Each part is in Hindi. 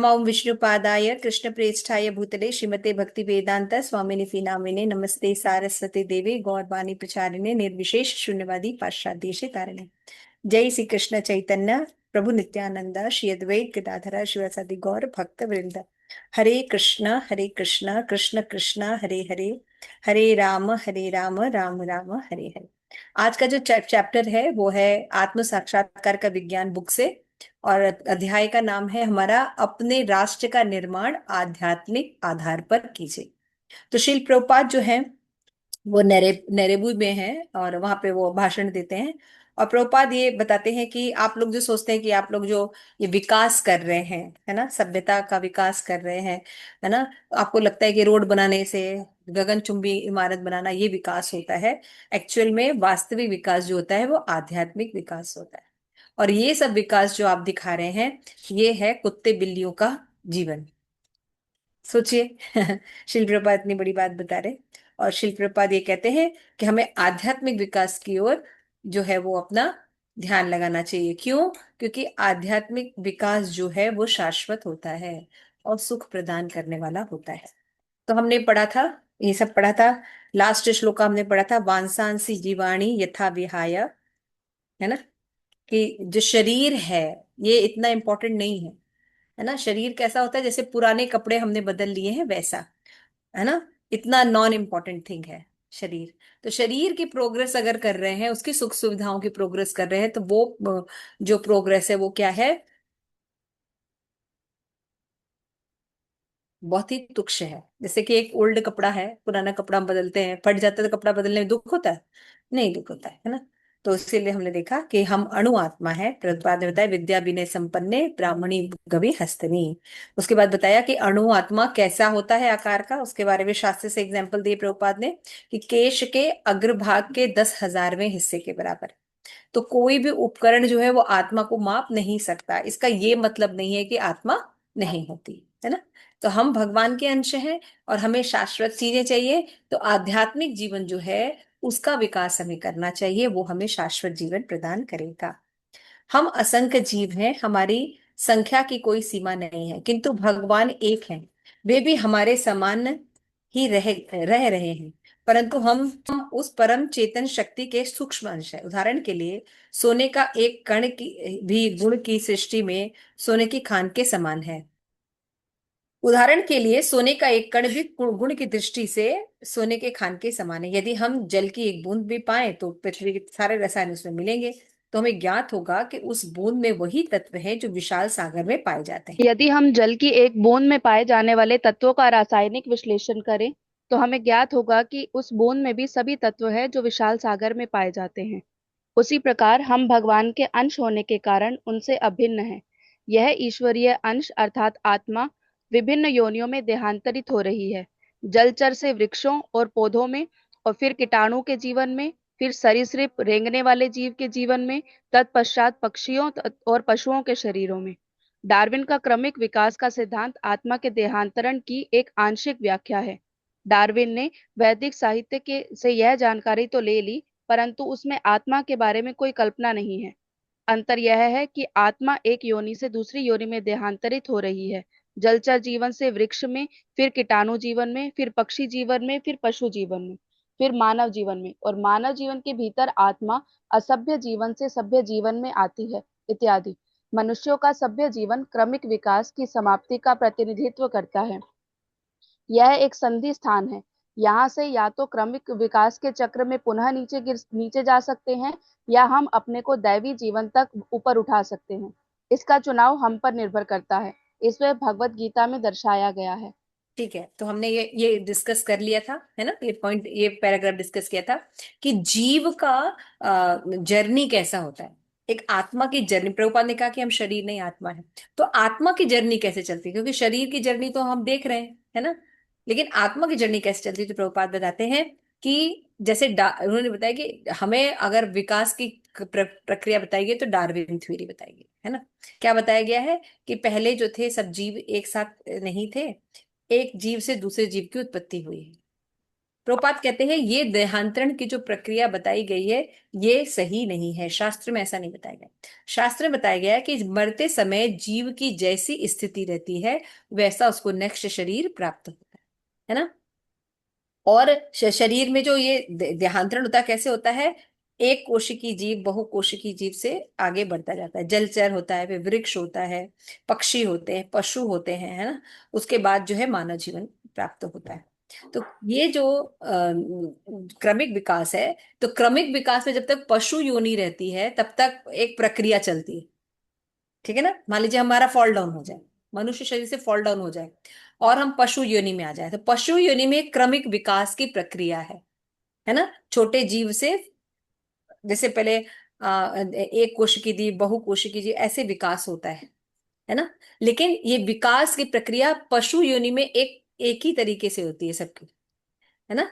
नमो विष्णुपादाय कृष्णप्रेष्ठाय भूतले श्रीमते भक्ति वेदांत स्वामिनिति नामिने नमस्ते सारस्वती देवी गौरवाणी प्रचारिणे निर्विशेष शून्यवादी पाश्चात्य तारिणे। जय श्री कृष्ण चैतन्य प्रभु नित्यानंद श्री अद्वैत गदाधर शिवासादि गौर भक्त वृंद। हरे कृष्ण कृष्ण कृष्ण हरे हरे, हरे राम राम राम हरे हरे। आज का जो चैप्टर है वो है आत्म साक्षात्कार का विज्ञान बुक से, और अध्याय का नाम है हमारा अपने राष्ट्र का निर्माण आध्यात्मिक आधार पर कीजिए। तो शिल प्रभुपाद जो है वो नैरेबू में है और वहां पे वो भाषण देते हैं। और प्रभुपाद ये बताते हैं कि आप लोग जो सोचते हैं कि आप लोग जो ये विकास कर रहे हैं, है ना, सभ्यता का विकास कर रहे हैं, है ना, आपको लगता है कि रोड बनाने से, गगनचुंबी इमारत बनाना ये विकास होता है। एक्चुअल में वास्तविक विकास जो होता है वो आध्यात्मिक विकास होता है। और ये सब विकास जो आप दिखा रहे हैं ये है कुत्ते बिल्लियों का जीवन। सोचिए शिल प्रपात इतनी बड़ी बात बता रहे, और शिल प्रपात ये कहते हैं कि हमें आध्यात्मिक विकास की ओर जो है वो अपना ध्यान लगाना चाहिए। क्यों? क्योंकि आध्यात्मिक विकास जो है वो शाश्वत होता है और सुख प्रदान करने वाला होता है। तो हमने पढ़ा था, ये सब पढ़ा था। लास्ट श्लोका हमने पढ़ा था, वांसांसी जीवाणी यथा विहाय, है ना, कि जो शरीर है ये इतना इंपॉर्टेंट नहीं है ना। शरीर कैसा होता है, जैसे पुराने कपड़े हमने बदल लिए हैं वैसा, है ना, इतना नॉन इम्पॉर्टेंट थिंग है शरीर। तो शरीर की प्रोग्रेस अगर कर रहे हैं, उसकी सुख सुविधाओं की प्रोग्रेस कर रहे हैं, तो वो जो प्रोग्रेस है वो क्या है, बहुत ही तुच्छ है। जैसे कि एक ओल्ड कपड़ा है, पुराना कपड़ा हम बदलते हैं, फट जाता है तो कपड़ा बदलने में दुख होता है? नहीं दुख होता है ना। तो इसीलिए हमने देखा कि हम अणु आत्मा है। प्रभुपाद ने बताया विद्या विनय संपन्ने ब्राह्मणी गवि हस्तनी। उसके बाद बताया कि अणु आत्मा कैसा होता है आकार का, उसके बारे में शास्त्र से एग्जाम्पल दिए प्रभुपाद ने कि केश के अग्रभाग के 10,000वें हिस्से के बराबर। तो कोई भी उपकरण जो है वो आत्मा को माप नहीं सकता। इसका ये मतलब नहीं है कि आत्मा नहीं होती, है ना। तो हम भगवान के अंश हैं और हमें शाश्वत चीजें चाहिए। तो आध्यात्मिक जीवन जो है उसका विकास हमें करना चाहिए, वो हमें शाश्वत जीवन प्रदान करेगा। हम असंख्य जीव हैं, हमारी संख्या की कोई सीमा नहीं है, किंतु भगवान एक हैं। वे भी हमारे समान ही रह रहे हैं, परंतु हम उस परम चेतन शक्ति के सूक्ष्म अंश है। उदाहरण के लिए सोने का एक कण की भी गुण की सृष्टि में सोने की खान के समान है। उदाहरण के लिए सोने का एक कण भी गुण की दृष्टि से सोने के खान के समान है। यदि हम जल की एक बूंद भी पाए तो पृथ्वी के सारे रसायन उसमें मिलेंगे, तो हमें ज्ञात होगा कि उस बूंद में वही तत्व है जो विशाल सागर में पाए जाते हैं। यदि हम जल की एक बूंद में पाए जाने वाले तत्वों का रासायनिक विश्लेषण करें तो हमें ज्ञात होगा कि उस बूंद में भी सभी तत्व हैं जो विशाल सागर में पाए जाते हैं। उसी प्रकार हम भगवान के अंश होने के कारण उनसे अभिन्न हैं। यह ईश्वरीय अंश अर्थात आत्मा विभिन्न योनियों में देहांतरित हो रही है। जलचर से वृक्षों और पौधों में, और फिर कीटाणु के जीवन में, फिर सरीसृप रेंगने वाले जीव के जीवन में, तत्पश्चात पक्षियों और पशुओं के शरीरों में। डार्विन का क्रमिक विकास का सिद्धांत आत्मा के देहांतरण की एक आंशिक व्याख्या है। डार्विन ने वैदिक साहित्य के से यह जानकारी तो ले ली, परंतु उसमें आत्मा के बारे में कोई कल्पना नहीं है। अंतर यह है कि आत्मा एक योनि से दूसरी योनि में देहांतरित हो रही है। जलचर जीवन से वृक्ष में, फिर कीटाणु जीवन में, फिर पक्षी जीवन में, फिर पशु जीवन में, फिर मानव जीवन में, और मानव जीवन के भीतर आत्मा असभ्य जीवन से सभ्य जीवन में आती है, इत्यादि। मनुष्यों का सभ्य जीवन क्रमिक विकास की समाप्ति का प्रतिनिधित्व करता है। यह एक संधि स्थान है। यहाँ से या तो क्रमिक विकास के चक्र में पुनः नीचे जा सकते हैं, या हम अपने को दैवी जीवन तक ऊपर उठा सकते हैं। इसका चुनाव हम पर निर्भर करता है। इसमें भगवत गीता में दर्शाया गया है। ठीक है, तो हमने ये डिस्कस कर लिया था, है ना, ये पॉइंट, ये पैराग्राफ डिस्कस किया था कि जीव का जर्नी कैसा होता है। एक आत्मा की जर्नी, प्रभुपाद ने कहा कि हम शरीर नहीं आत्मा है। तो आत्मा की जर्नी कैसे चलती है, क्योंकि शरीर की जर्नी तो हम देख रहे हैं, है ना, लेकिन आत्मा की जर्नी कैसे चलती है। तो प्रभुपाद बताते हैं कि जैसे उन्होंने बताया कि हमें अगर विकास की प्रक्रिया बताई गई तो डार्विन थ्योरी बताई गई, है ना। क्या बताया गया है कि पहले जो थे सब जीव एक साथ नहीं थे, एक जीव से दूसरे जीव की उत्पत्ति हुई है। प्रभुपाद कहते हैं ये देहांतरण की जो प्रक्रिया बताई गई है ये सही नहीं है, शास्त्र में ऐसा नहीं बताया गया। शास्त्र में बताया गया है कि मरते समय जीव की जैसी स्थिति रहती है वैसा उसको नेक्स्ट शरीर प्राप्त होता है ना। और शरीर में जो ये देहांतरण होता है कैसे होता है, एक कोशिकी जीव बहुकोशिकी जीव से आगे बढ़ता जाता है, जलचर होता है, फिर वृक्ष होता है, पक्षी होते हैं, पशु होते हैं, है ना। उसके बाद जो है मानव जीवन प्राप्त होता है। तो ये जो क्रमिक विकास है, तो क्रमिक विकास में जब तक पशु योनि रहती है तब तक एक प्रक्रिया चलती है, ठीक है ना। मान लीजिए हमारा फॉल डाउन हो जाए, मनुष्य शरीर से फॉल डाउन हो जाए और हम पशु योनि में आ जाए, तो पशु योनि में एक क्रमिक विकास की प्रक्रिया है ना। छोटे जीव से जैसे पहले एक कोशिकी जीव बहुकोशिकी जीव ऐसे विकास होता है ना। लेकिन ये विकास की प्रक्रिया पशु योनि में एक एक ही तरीके से होती है सबकी, है ना।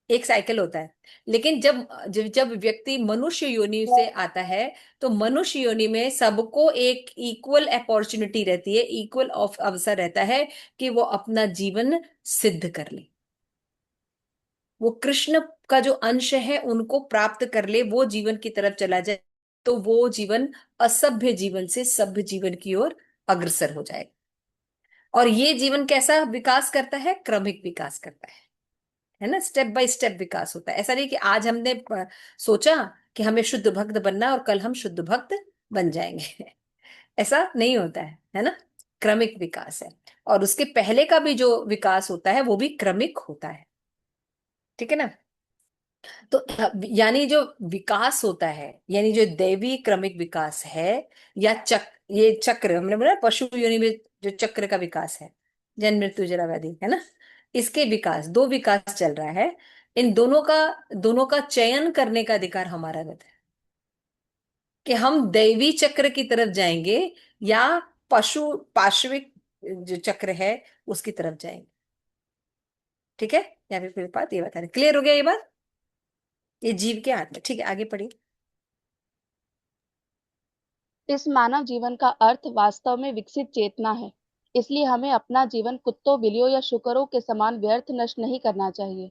एक साइकिल होता है। लेकिन जब जब जब व्यक्ति मनुष्य योनि से आता है तो मनुष्य योनि में सबको एक इक्वल अपॉर्चुनिटी रहती है, इक्वल अवसर रहता है कि वो अपना जीवन सिद्ध कर ले, वो कृष्ण का जो अंश है उनको प्राप्त कर ले, वो जीवन की तरफ चला जाए, तो वो जीवन असभ्य जीवन से सभ्य जीवन की ओर अग्रसर हो जाएगा। और ये जीवन कैसा विकास करता है, क्रमिक विकास करता है ना। स्टेप बाय स्टेप विकास होता है। ऐसा नहीं कि आज हमने सोचा कि हमें शुद्ध भक्त बनना है और कल हम शुद्ध भक्त बन जाएंगे ऐसा नहीं होता है ना। क्रमिक विकास है। और उसके पहले का भी जो विकास होता है वो भी क्रमिक होता है, ठीक है ना। तो यानी जो विकास होता है, यानी जो दैवी क्रमिक विकास है, या ये चक्र हमने बोला पशु योनि में जो चक्र का विकास है, जन्म मृत्यु जरा व्याधि, है ना। इसके विकास, दो विकास चल रहा है। इन दोनों का चयन करने का अधिकार हमारा रहता है कि हम दैवी चक्र की तरफ जाएंगे या पशु पार्श्विक जो चक्र है उसकी तरफ जाएंगे, ठीक है। या फिर बात ये बता रहे, क्लियर हो गया ये बात, ये जीव के हाथ में, ठीक है। आगे पढ़िए। इस मानव जीवन का अर्थ वास्तव में विकसित चेतना है। इसलिए हमें अपना जीवन कुत्तों, बिल्लियों या शुकरों के समान व्यर्थ नष्ट नहीं करना चाहिए।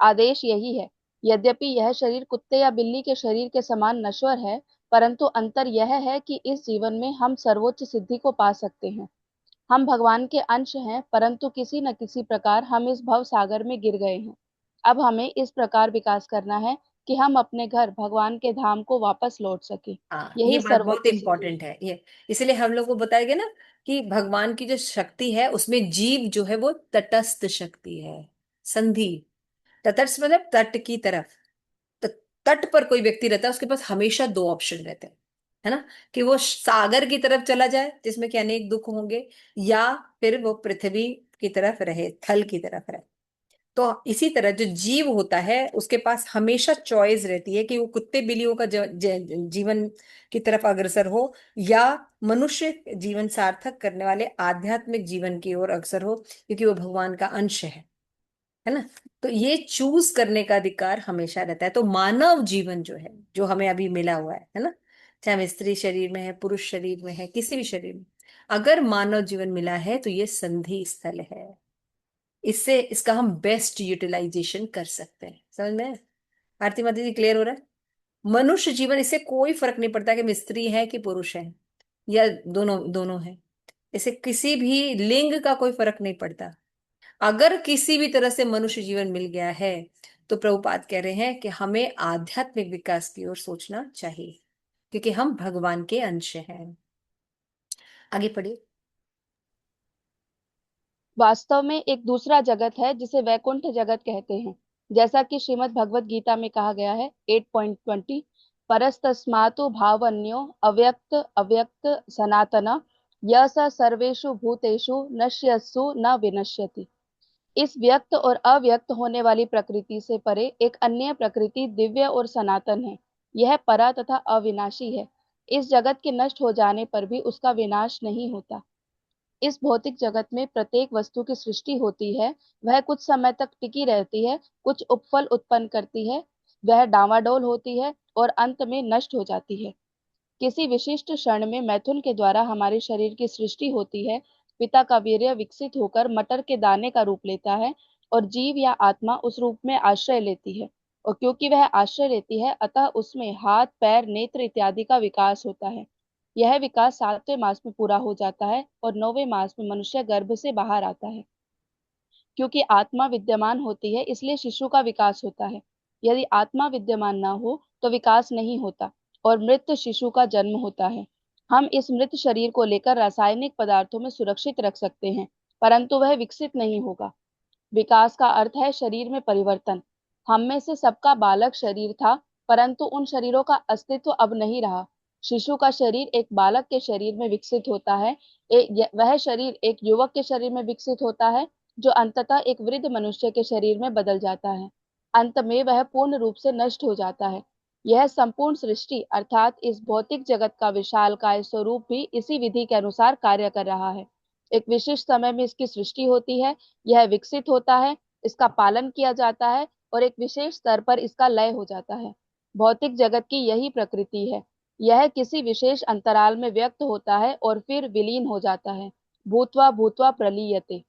आदेश यही है। यद्यपि यह शरीर कुत्ते या बिल्ली के शरीर के समान नश्वर है, परंतु अंतर यह है कि इस जीवन में हम सर्वोच्च सिद्धि को पा सकते हैं। हम भगवान के अंश हैं, परंतु किसी न किसी प्रकार हम इस भव सागर में गिर गए हैं। अब हमें इस प्रकार विकास करना है कि हम अपने घर भगवान के धाम को वापस लौट सके। हाँ, ये यही बात बहुत सर्वोच्च सिद्धि इंपॉर्टेंट है ये। इसलिए हम लोग को बताया गया ना कि भगवान की जो शक्ति है उसमें जीव जो है वो तटस्थ शक्ति है, संधि। तटस्थ मतलब तट की तरफ। तो तट पर कोई व्यक्ति रहता है उसके पास हमेशा दो ऑप्शन रहते हैं, है ना। कि वो सागर की तरफ चला जाए जिसमें कि अनेक दुख होंगे, या फिर वो पृथ्वी की तरफ रहे, थल की तरफ रहे। तो इसी तरह जो जीव होता है उसके पास हमेशा चॉइस रहती है कि वो कुत्ते बिल्लियों का जीवन की तरफ अग्रसर हो, या मनुष्य जीवन सार्थक करने वाले आध्यात्मिक जीवन की ओर अग्रसर हो, क्योंकि वो भगवान का अंश है ना। तो ये चूज करने का अधिकार हमेशा रहता है। तो मानव जीवन जो है, जो हमें अभी मिला हुआ है ना, चाहे हम स्त्री शरीर में है, पुरुष शरीर में है, किसी भी शरीर में अगर मानव जीवन मिला है तो ये संधि स्थल है। इससे इसका हम बेस्ट यूटिलाइजेशन कर सकते हैं, समझ में आया? आरती माता जी, क्लियर हो रहा है? मनुष्य जीवन, इससे कोई फर्क नहीं पड़ता कि हम स्त्री है कि पुरुष है, या दोनों दोनों है। इससे किसी भी लिंग का कोई फर्क नहीं पड़ता। अगर किसी भी तरह से मनुष्य जीवन मिल गया है तो प्रभुपाद कह रहे हैं कि हमें आध्यात्मिक विकास की ओर सोचना चाहिए, क्योंकि हम भगवान के अंश हैं। आगे पढ़िए। वास्तव में एक दूसरा जगत है जिसे वैकुंठ जगत कहते हैं। जैसा कि श्रीमद् भगवत गीता में कहा गया है 8.20, परस्तस्मातु भावन्यो अव्यक्त अव्यक्त सनातन यह स सर्वेषु भूतेषु नश्यत्सु न विनश्यति। इस व्यक्त और अव्यक्त होने वाली प्रकृति से परे एक अन्य प्रकृति दिव्य और सनातन है। यह परा तथा अविनाशी है। इस जगत के नष्ट हो जाने पर भी उसका विनाश नहीं होता। इस भौतिक जगत में प्रत्येक वस्तु की सृष्टि होती है, वह कुछ समय तक टिकी रहती है, कुछ उपफल उत्पन्न करती है, वह डावाडोल होती है और अंत में नष्ट हो जाती है। किसी विशिष्ट क्षण में मैथुन के द्वारा हमारे शरीर की सृष्टि होती है। पिता का वीर्य विकसित होकर मटर के दाने का रूप लेता है और जीव या आत्मा उस रूप में आश्रय लेती है। और क्योंकि वह आश्रय लेती है, अतः उसमें हाथ, पैर, नेत्र इत्यादि का विकास होता है। यह विकास 7वें मास में पूरा हो जाता है और 9वें मास में मनुष्य गर्भ से बाहर आता है। क्योंकि आत्मा विद्यमान होती है, इसलिए शिशु का विकास होता है। यदि आत्मा विद्यमान न हो तो विकास नहीं होता और मृत शिशु का जन्म होता है। हम इस मृत शरीर को लेकर रासायनिक पदार्थों में सुरक्षित रख सकते हैं, परंतु वह विकसित नहीं होगा। विकास का अर्थ है शरीर में परिवर्तन। हम में से सबका बालक शरीर था, परंतु उन शरीरों का अस्तित्व अब नहीं रहा। शिशु का शरीर एक बालक के शरीर में विकसित होता है, वह शरीर एक युवक के शरीर में विकसित होता है, जो अंततः एक वृद्ध मनुष्य के शरीर में बदल जाता है। अंत में वह पूर्ण रूप से नष्ट हो जाता है। यह संपूर्ण सृष्टि अर्थात इस भौतिक जगत का विशालकाय स्वरूप भी इसी विधि के अनुसार कार्य कर रहा है। एक विशिष्ट समय में इसकी सृष्टि होती है, यह विकसित होता है, इसका पालन किया जाता है और एक विशेष स्तर पर इसका लय हो जाता है। भौतिक जगत की यही प्रकृति है। यह किसी विशेष अंतराल में व्यक्त होता है और फिर विलीन हो जाता है। भूत्वा भूत्वा प्रलीयते।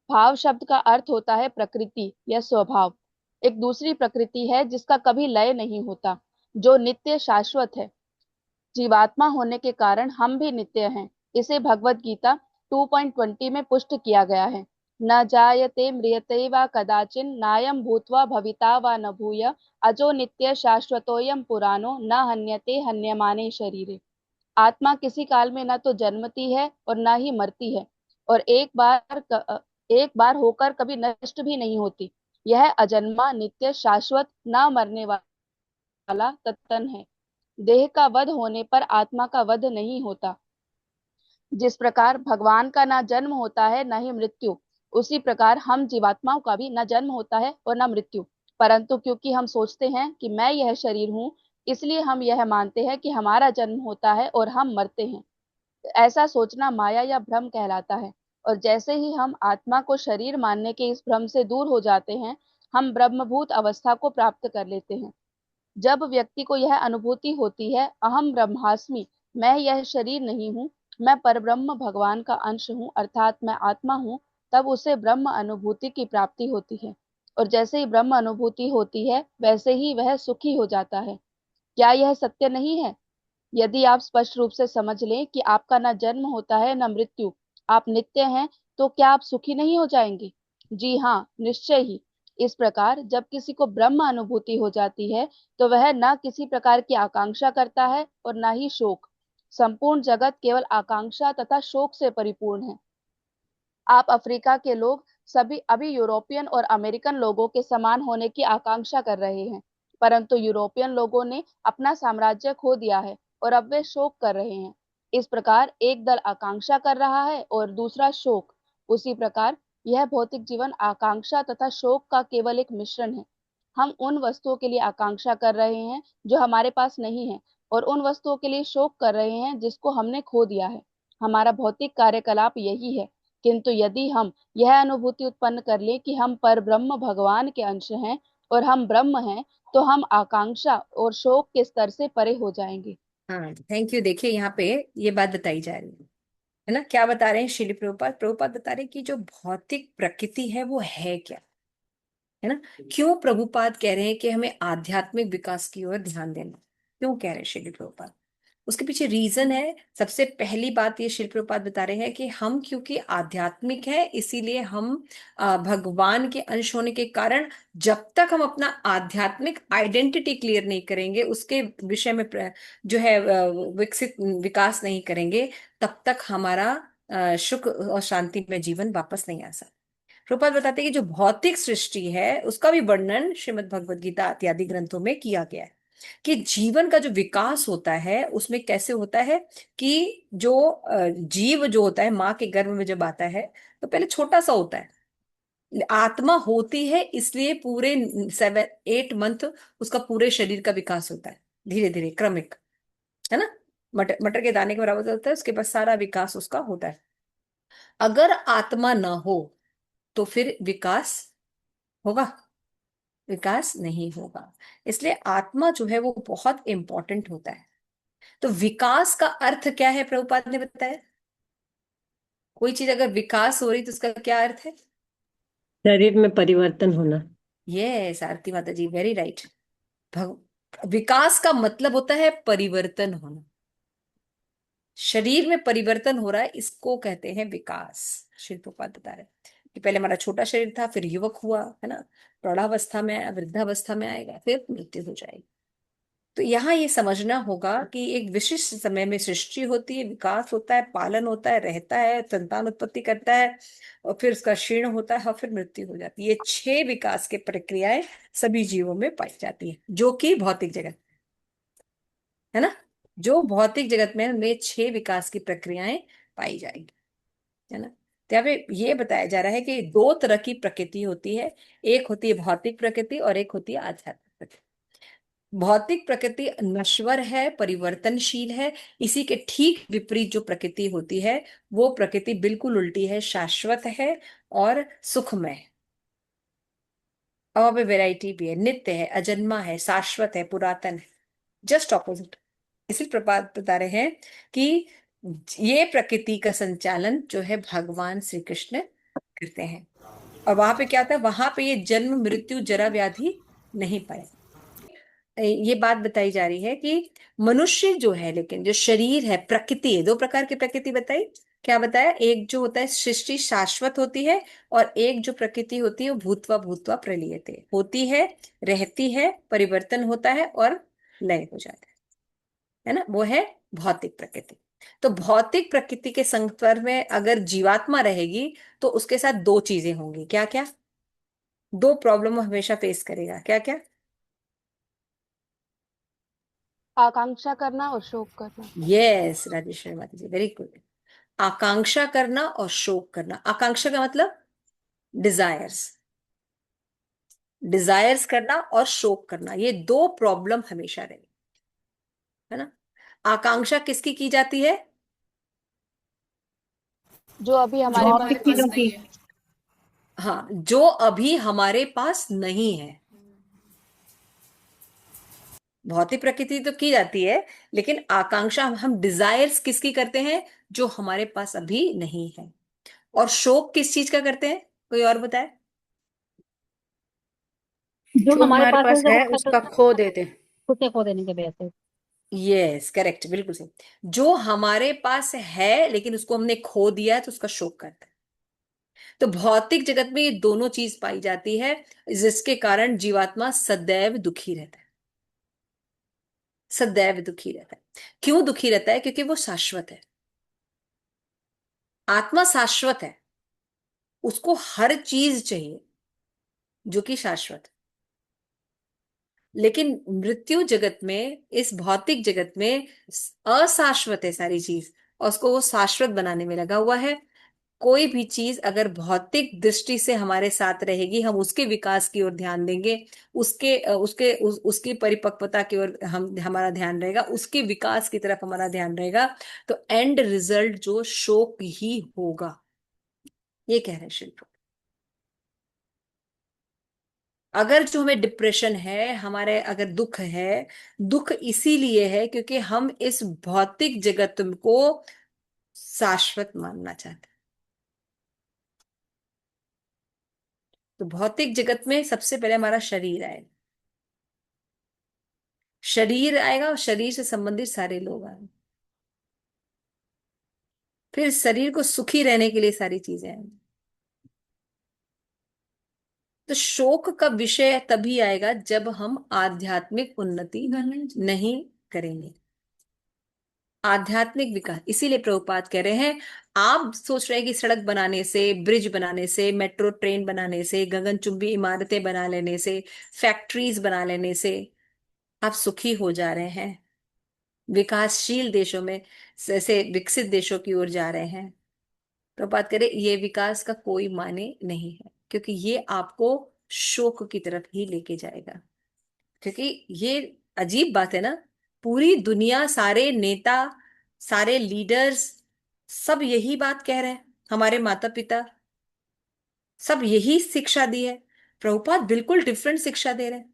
भाव शब्द का अर्थ होता है प्रकृति या स्वभाव। एक दूसरी प्रकृति है जिसका कभी लय नहीं होता, जो नित्य शाश्वत है। जीवात्मा होने के कारण हम भी नित्य हैं। इसे भगवत गीता 2.20 में पुष्ट किया गया है। न जायते म्रियते वा कदाचिन नायम भूत्वा भविता वा न भूय अजो नित्य शाश्वतोयम पुराणो न हन्यते हन्यमाने शरीरे। आत्मा किसी काल में न तो जन्मती है और न ही मरती है, और एक बार होकर कभी नष्ट भी नहीं होती। यह अजन्मा, नित्य, शाश्वत, न मरने वाला तत्तन है। देह का वध होने पर आत्मा का वध नहीं होता। जिस प्रकार भगवान का ना जन्म होता है न ही मृत्यु, उसी प्रकार हम जीवात्माओं का भी न जन्म होता है और न मृत्यु। परंतु क्योंकि हम सोचते हैं कि मैं यह शरीर हूँ, इसलिए हम यह मानते हैं कि हमारा जन्म होता है और हम मरते हैं। ऐसा सोचना माया या भ्रम कहलाता है। और जैसे ही हम आत्मा को शरीर मानने के इस भ्रम से दूर हो जाते हैं, हम ब्रह्मभूत अवस्था को प्राप्त कर लेते हैं। जब व्यक्ति को यह अनुभूति होती है, अहम ब्रह्मास्मि, मैं यह शरीर नहीं हूँ, मैं परब्रह्म भगवान का अंश हूँ, अर्थात मैं आत्मा हूँ, तब उसे ब्रह्म अनुभूति की प्राप्ति होती है। और जैसे ही ब्रह्म अनुभूति होती है, वैसे ही वह सुखी हो जाता है। क्या यह सत्य नहीं है? यदि आप स्पष्ट रूप से समझ लें कि आपका न जन्म होता है न मृत्यु, आप नित्य हैं, तो क्या आप सुखी नहीं हो जाएंगे? जी हाँ, निश्चय ही। इस प्रकार जब किसी को ब्रह्म अनुभूति हो जाती है, तो वह न किसी प्रकार की आकांक्षा करता है और न ही शोक। संपूर्ण जगत केवल आकांक्षा तथा शोक से परिपूर्ण है। आप अफ्रीका के लोग सभी अभी यूरोपियन और अमेरिकन लोगों के समान होने की आकांक्षा कर रहे हैं, परंतु यूरोपियन लोगों ने अपना साम्राज्य खो दिया है और अब वे शोक कर रहे हैं। इस प्रकार एक दल आकांक्षा कर रहा है और दूसरा शोक। उसी प्रकार यह भौतिक जीवन आकांक्षा तथा शोक का केवल एक मिश्रण है। हम उन वस्तुओं के लिए आकांक्षा कर रहे हैं जो हमारे पास नहीं है, और उन वस्तुओं के लिए शोक कर रहे हैं जिसको हमने खो दिया है। हमारा भौतिक कार्यकलाप यही है। किंतु यदि हम यह अनुभूति उत्पन्न कर ले कि हम पर ब्रह्म भगवान के अंश हैं और हम ब्रह्म हैं, तो हम आकांक्षा और शोक के स्तर से परे हो जाएंगे। हाँ, थैंक यू। देखिए यहाँ पे ये बात बताई जा रही है ना, क्या बता रहे हैं श्रील प्रभुपाद? प्रभुपाद बता रहे हैं कि जो भौतिक प्रकृति है वो है क्या, है ना। क्यों प्रभुपाद कह रहे हैं कि हमें आध्यात्मिक विकास की ओर ध्यान देना, क्यों कह रहे हैं श्रील प्रभुपाद? उसके पीछे रीजन है। सबसे पहली बात ये श्रील प्रभुपाद बता रहे हैं कि हम क्योंकि आध्यात्मिक है, इसीलिए हम भगवान के अंश होने के कारण जब तक हम अपना आध्यात्मिक आइडेंटिटी क्लियर नहीं करेंगे, उसके विषय में जो है विकसित विकास नहीं करेंगे, तब तक हमारा सुख और शांति में जीवन वापस नहीं आ सकता। प्रभुपाद बताते हैं कि जो भौतिक सृष्टि है उसका भी वर्णन श्रीमद् भगवद गीता इत्यादि ग्रंथों में किया गया है कि जीवन का जो विकास होता है उसमें कैसे होता है कि जो जीव जो होता है माँ के गर्भ में जब आता है तो पहले छोटा सा होता है। आत्मा होती है इसलिए पूरे 7-8 मंथ उसका पूरे शरीर का विकास होता है, धीरे धीरे क्रमिक, है ना। मटर मटर के दाने के बराबर होता है, उसके बाद सारा विकास उसका होता है। अगर आत्मा ना हो तो फिर विकास होगा? विकास नहीं होगा। इसलिए आत्मा जो है वो बहुत इंपॉर्टेंट होता है। तो विकास का अर्थ क्या है प्रभुपाद ने बताया? कोई चीज अगर विकास हो रही तो उसका क्या अर्थ है? शरीर में परिवर्तन होना। ये आरती माता जी, वेरी राइट। विकास का मतलब होता है परिवर्तन होना। शरीर में परिवर्तन हो रहा है, इसको कहते हैं विकास। श्री प्रभुपाद बता रहे हैं कि पहले हमारा छोटा शरीर था, फिर युवक हुआ, है ना, प्रौढ़ावस्था में आया, वृद्धावस्था में आएगा, फिर मृत्यु हो जाएगी। तो यहाँ ये समझना होगा कि एक विशिष्ट समय में सृष्टि होती है, विकास होता है, पालन होता है, रहता है, संतान उत्पत्ति करता है, और फिर उसका क्षीण होता है और फिर मृत्यु हो जाती है। ये 6 विकास की प्रक्रियाएं सभी जीवों में पाई जाती है, जो कि भौतिक जगत, है ना, जो भौतिक जगत में उनमें 6 विकास की प्रक्रियाएं पाई जाएंगी, है ना। तो यहाँ पे ये बताया जा रहा है कि 2 तरह की प्रकृति होती है। एक होती है भौतिक प्रकृति और एक होती है आध्यात्मिक प्रकृति। भौतिक प्रकृति नश्वर है, परिवर्तनशील है। इसी के ठीक विपरीत जो प्रकृति होती है, वो प्रकृति बिल्कुल उल्टी है, शाश्वत है और सुखमय है। और वहाँ पे वेराइटी भी है, नित्य है, अजन्मा है, शाश्वत है, पुरातन है। Just opposite. इसी प्रकार बता रहे हैं कि ये प्रकृति का संचालन जो है भगवान श्री कृष्ण करते हैं। और वहां पे क्या होता है, वहां पे ये जन्म मृत्यु जरा व्याधि नहीं पाए। ये बात बताई जा रही है कि मनुष्य जो है, लेकिन जो शरीर है, प्रकृति है, 2 प्रकार की प्रकृति बताई। क्या बताया, एक जो होता है सृष्टि शाश्वत होती है, और एक जो प्रकृति होती है वो भूतवा भूतवा प्रलीयते होती है, रहती है, परिवर्तन होता है और लय हो जाता है ना, वो है भौतिक प्रकृति। तो भौतिक प्रकृति के संपर्क में अगर जीवात्मा रहेगी तो उसके साथ 2 चीजें होंगी। क्या क्या? 2 प्रॉब्लम वो हमेशा फेस करेगा। क्या क्या? आकांक्षा करना और शोक करना। यस राजेश्वरी माता जी, वेरी गुड। आकांक्षा करना और शोक करना। आकांक्षा का मतलब डिजायर्स, डिजायर्स करना और शोक करना, ये 2 प्रॉब्लम हमेशा रहेगी, है ना। आकांक्षा किसकी की जाती है? जो अभी जो हमारे हमारे पास भौतिक नहीं पास चीजों है। की। नहीं है। हाँ, जो अभी हमारे पास नहीं है। भौतिक प्रकृति तो की जाती है, लेकिन आकांक्षा हम डिजायर्स किसकी करते हैं? जो हमारे पास अभी नहीं है। और शोक किस चीज का करते हैं? कोई और बताए। जो जो हमारे हमारे पास पास है है उसका उसका खो देते। खुद से खो देने के वजह से। यस करेक्ट, बिल्कुल सही। जो हमारे पास है लेकिन उसको हमने खो दिया है तो उसका शोक करते हैं। तो भौतिक जगत में ये दोनों चीज पाई जाती है, जिसके कारण जीवात्मा सदैव दुखी रहता है। सदैव दुखी रहता है। क्यों दुखी रहता है? क्योंकि वो शाश्वत है। आत्मा शाश्वत है, उसको हर चीज चाहिए जो कि शाश्वत है। लेकिन मृत्यु जगत में, इस भौतिक जगत में अशाश्वत है सारी चीज, और उसको वो शाश्वत बनाने में लगा हुआ है। कोई भी चीज अगर भौतिक दृष्टि से हमारे साथ रहेगी, हम उसके विकास की ओर ध्यान देंगे, उसकी परिपक्वता की ओर हम हमारा ध्यान रहेगा, उसके विकास की तरफ हमारा ध्यान रहेगा, तो एंड रिजल्ट जो शोक ही होगा। ये कह रहे हैं शिल्प। अगर जो हमें डिप्रेशन है, हमारे अगर दुख है, दुख इसीलिए है क्योंकि हम इस भौतिक जगत को शाश्वत मानना चाहते हैं। तो भौतिक जगत में सबसे पहले हमारा शरीर आएगा, शरीर आएगा और शरीर से संबंधित सारे लोग आएंगे, फिर शरीर को सुखी रहने के लिए सारी चीजें आएंगी। तो शोक का विषय तभी आएगा जब हम आध्यात्मिक उन्नति नहीं करेंगे, आध्यात्मिक विकास। इसीलिए प्रभुपाद कह रहे हैं, आप सोच रहे हैं कि सड़क बनाने से, ब्रिज बनाने से, मेट्रो ट्रेन बनाने से, गगनचुंबी इमारतें बना लेने से, फैक्ट्रीज बना लेने से आप सुखी हो जा रहे हैं, विकासशील देशों में जैसे विकसित देशों की ओर जा रहे हैं। प्रभुपाद कह रहे ये विकास का कोई माने नहीं है, क्योंकि ये आपको शोक की तरफ ही लेके जाएगा। क्योंकि ये अजीब बात है ना, पूरी दुनिया, सारे नेता, सारे लीडर्स सब यही बात कह रहे हैं, हमारे माता पिता सब यही शिक्षा दी है। प्रभुपाद बिल्कुल डिफरेंट शिक्षा दे रहे हैं।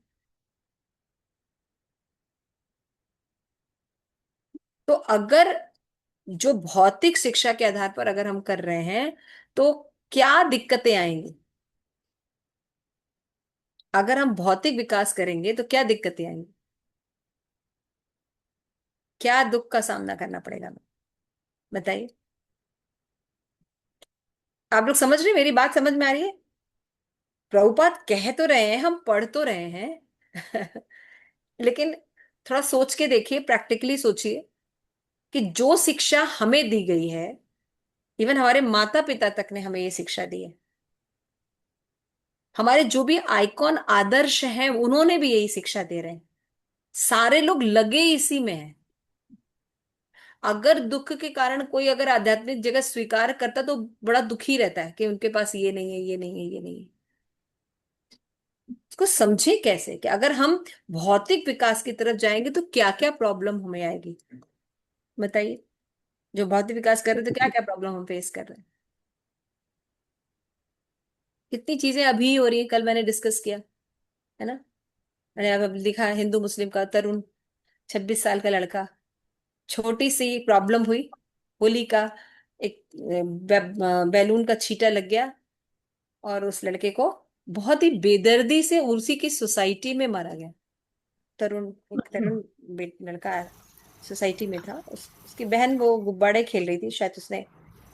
तो अगर जो भौतिक शिक्षा के आधार पर अगर हम कर रहे हैं, तो क्या दिक्कतें आएंगी? अगर हम भौतिक विकास करेंगे तो क्या दिक्कतें आएंगी, क्या दुख का सामना करना पड़ेगा हमें, बताइए। आप लोग समझ रहे हैं? मेरी बात समझ में आ रही है? प्रभुपाद कह तो रहे हैं, हम पढ़ तो रहे हैं लेकिन थोड़ा सोच के देखिए, प्रैक्टिकली सोचिए कि जो शिक्षा हमें दी गई है, इवन हमारे माता पिता तक ने हमें ये शिक्षा दी है, हमारे जो भी आइकॉन आदर्श हैं उन्होंने भी यही शिक्षा दे रहे हैं, सारे लोग लगे इसी में हैं। अगर दुख के कारण कोई अगर आध्यात्मिक जगत स्वीकार करता तो बड़ा दुखी रहता है कि उनके पास ये नहीं है, ये नहीं है, ये नहीं है। इसको समझे कैसे कि अगर हम भौतिक विकास की तरफ जाएंगे तो क्या क्या प्रॉब्लम हमें आएगी, बताइए। जो भौतिक विकास कर रहे हैं तो क्या क्या प्रॉब्लम हम फेस कर रहे हैं। कितनी चीजें अभी हो रही है, कल मैंने डिस्कस किया, है ना। मैंने अब लिखा हिंदू मुस्लिम का तरुण 26 साल का लड़का, छोटी सी प्रॉब्लम हुई, होली का एक बैलून का छींटा लग गया और उस लड़के को बहुत ही बेदर्दी से उसी की सोसाइटी में मारा गया। तरुण, एक अच्छा। तरुण लड़का सोसाइटी में था, उसकी बहन वो गुब्बारे खेल रही थी, शायद उसने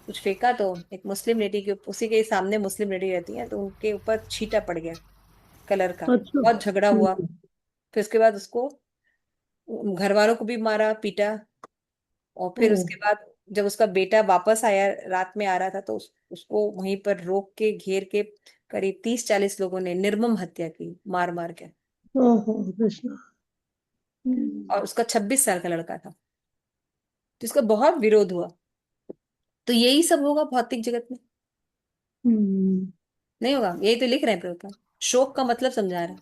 कुछ फेंका तो एक मुस्लिम लेडी के उसी के सामने मुस्लिम लेडी रहती है, तो उनके ऊपर छींटा पड़ गया कलर का। अच्छा। बहुत झगड़ा हुआ, फिर उसके बाद उसको घर वालों को भी मारा पीटा। और ओ, फिर उसके बाद जब उसका बेटा वापस आया, रात में आ रहा था, तो उसको वहीं पर रोक के घेर के करीब 30-40 लोगों ने निर्मम हत्या की, मार मार के। ओहो कृष्णा। हम्म। और उसका 26 साल का लड़का था, तो इसका बहुत विरोध हुआ। तो यही सब होगा भौतिक जगत में, हम्म। नहीं होगा? यही तो लिख रहे हैं प्रभुपाद, शोक का मतलब समझा रहे हैं।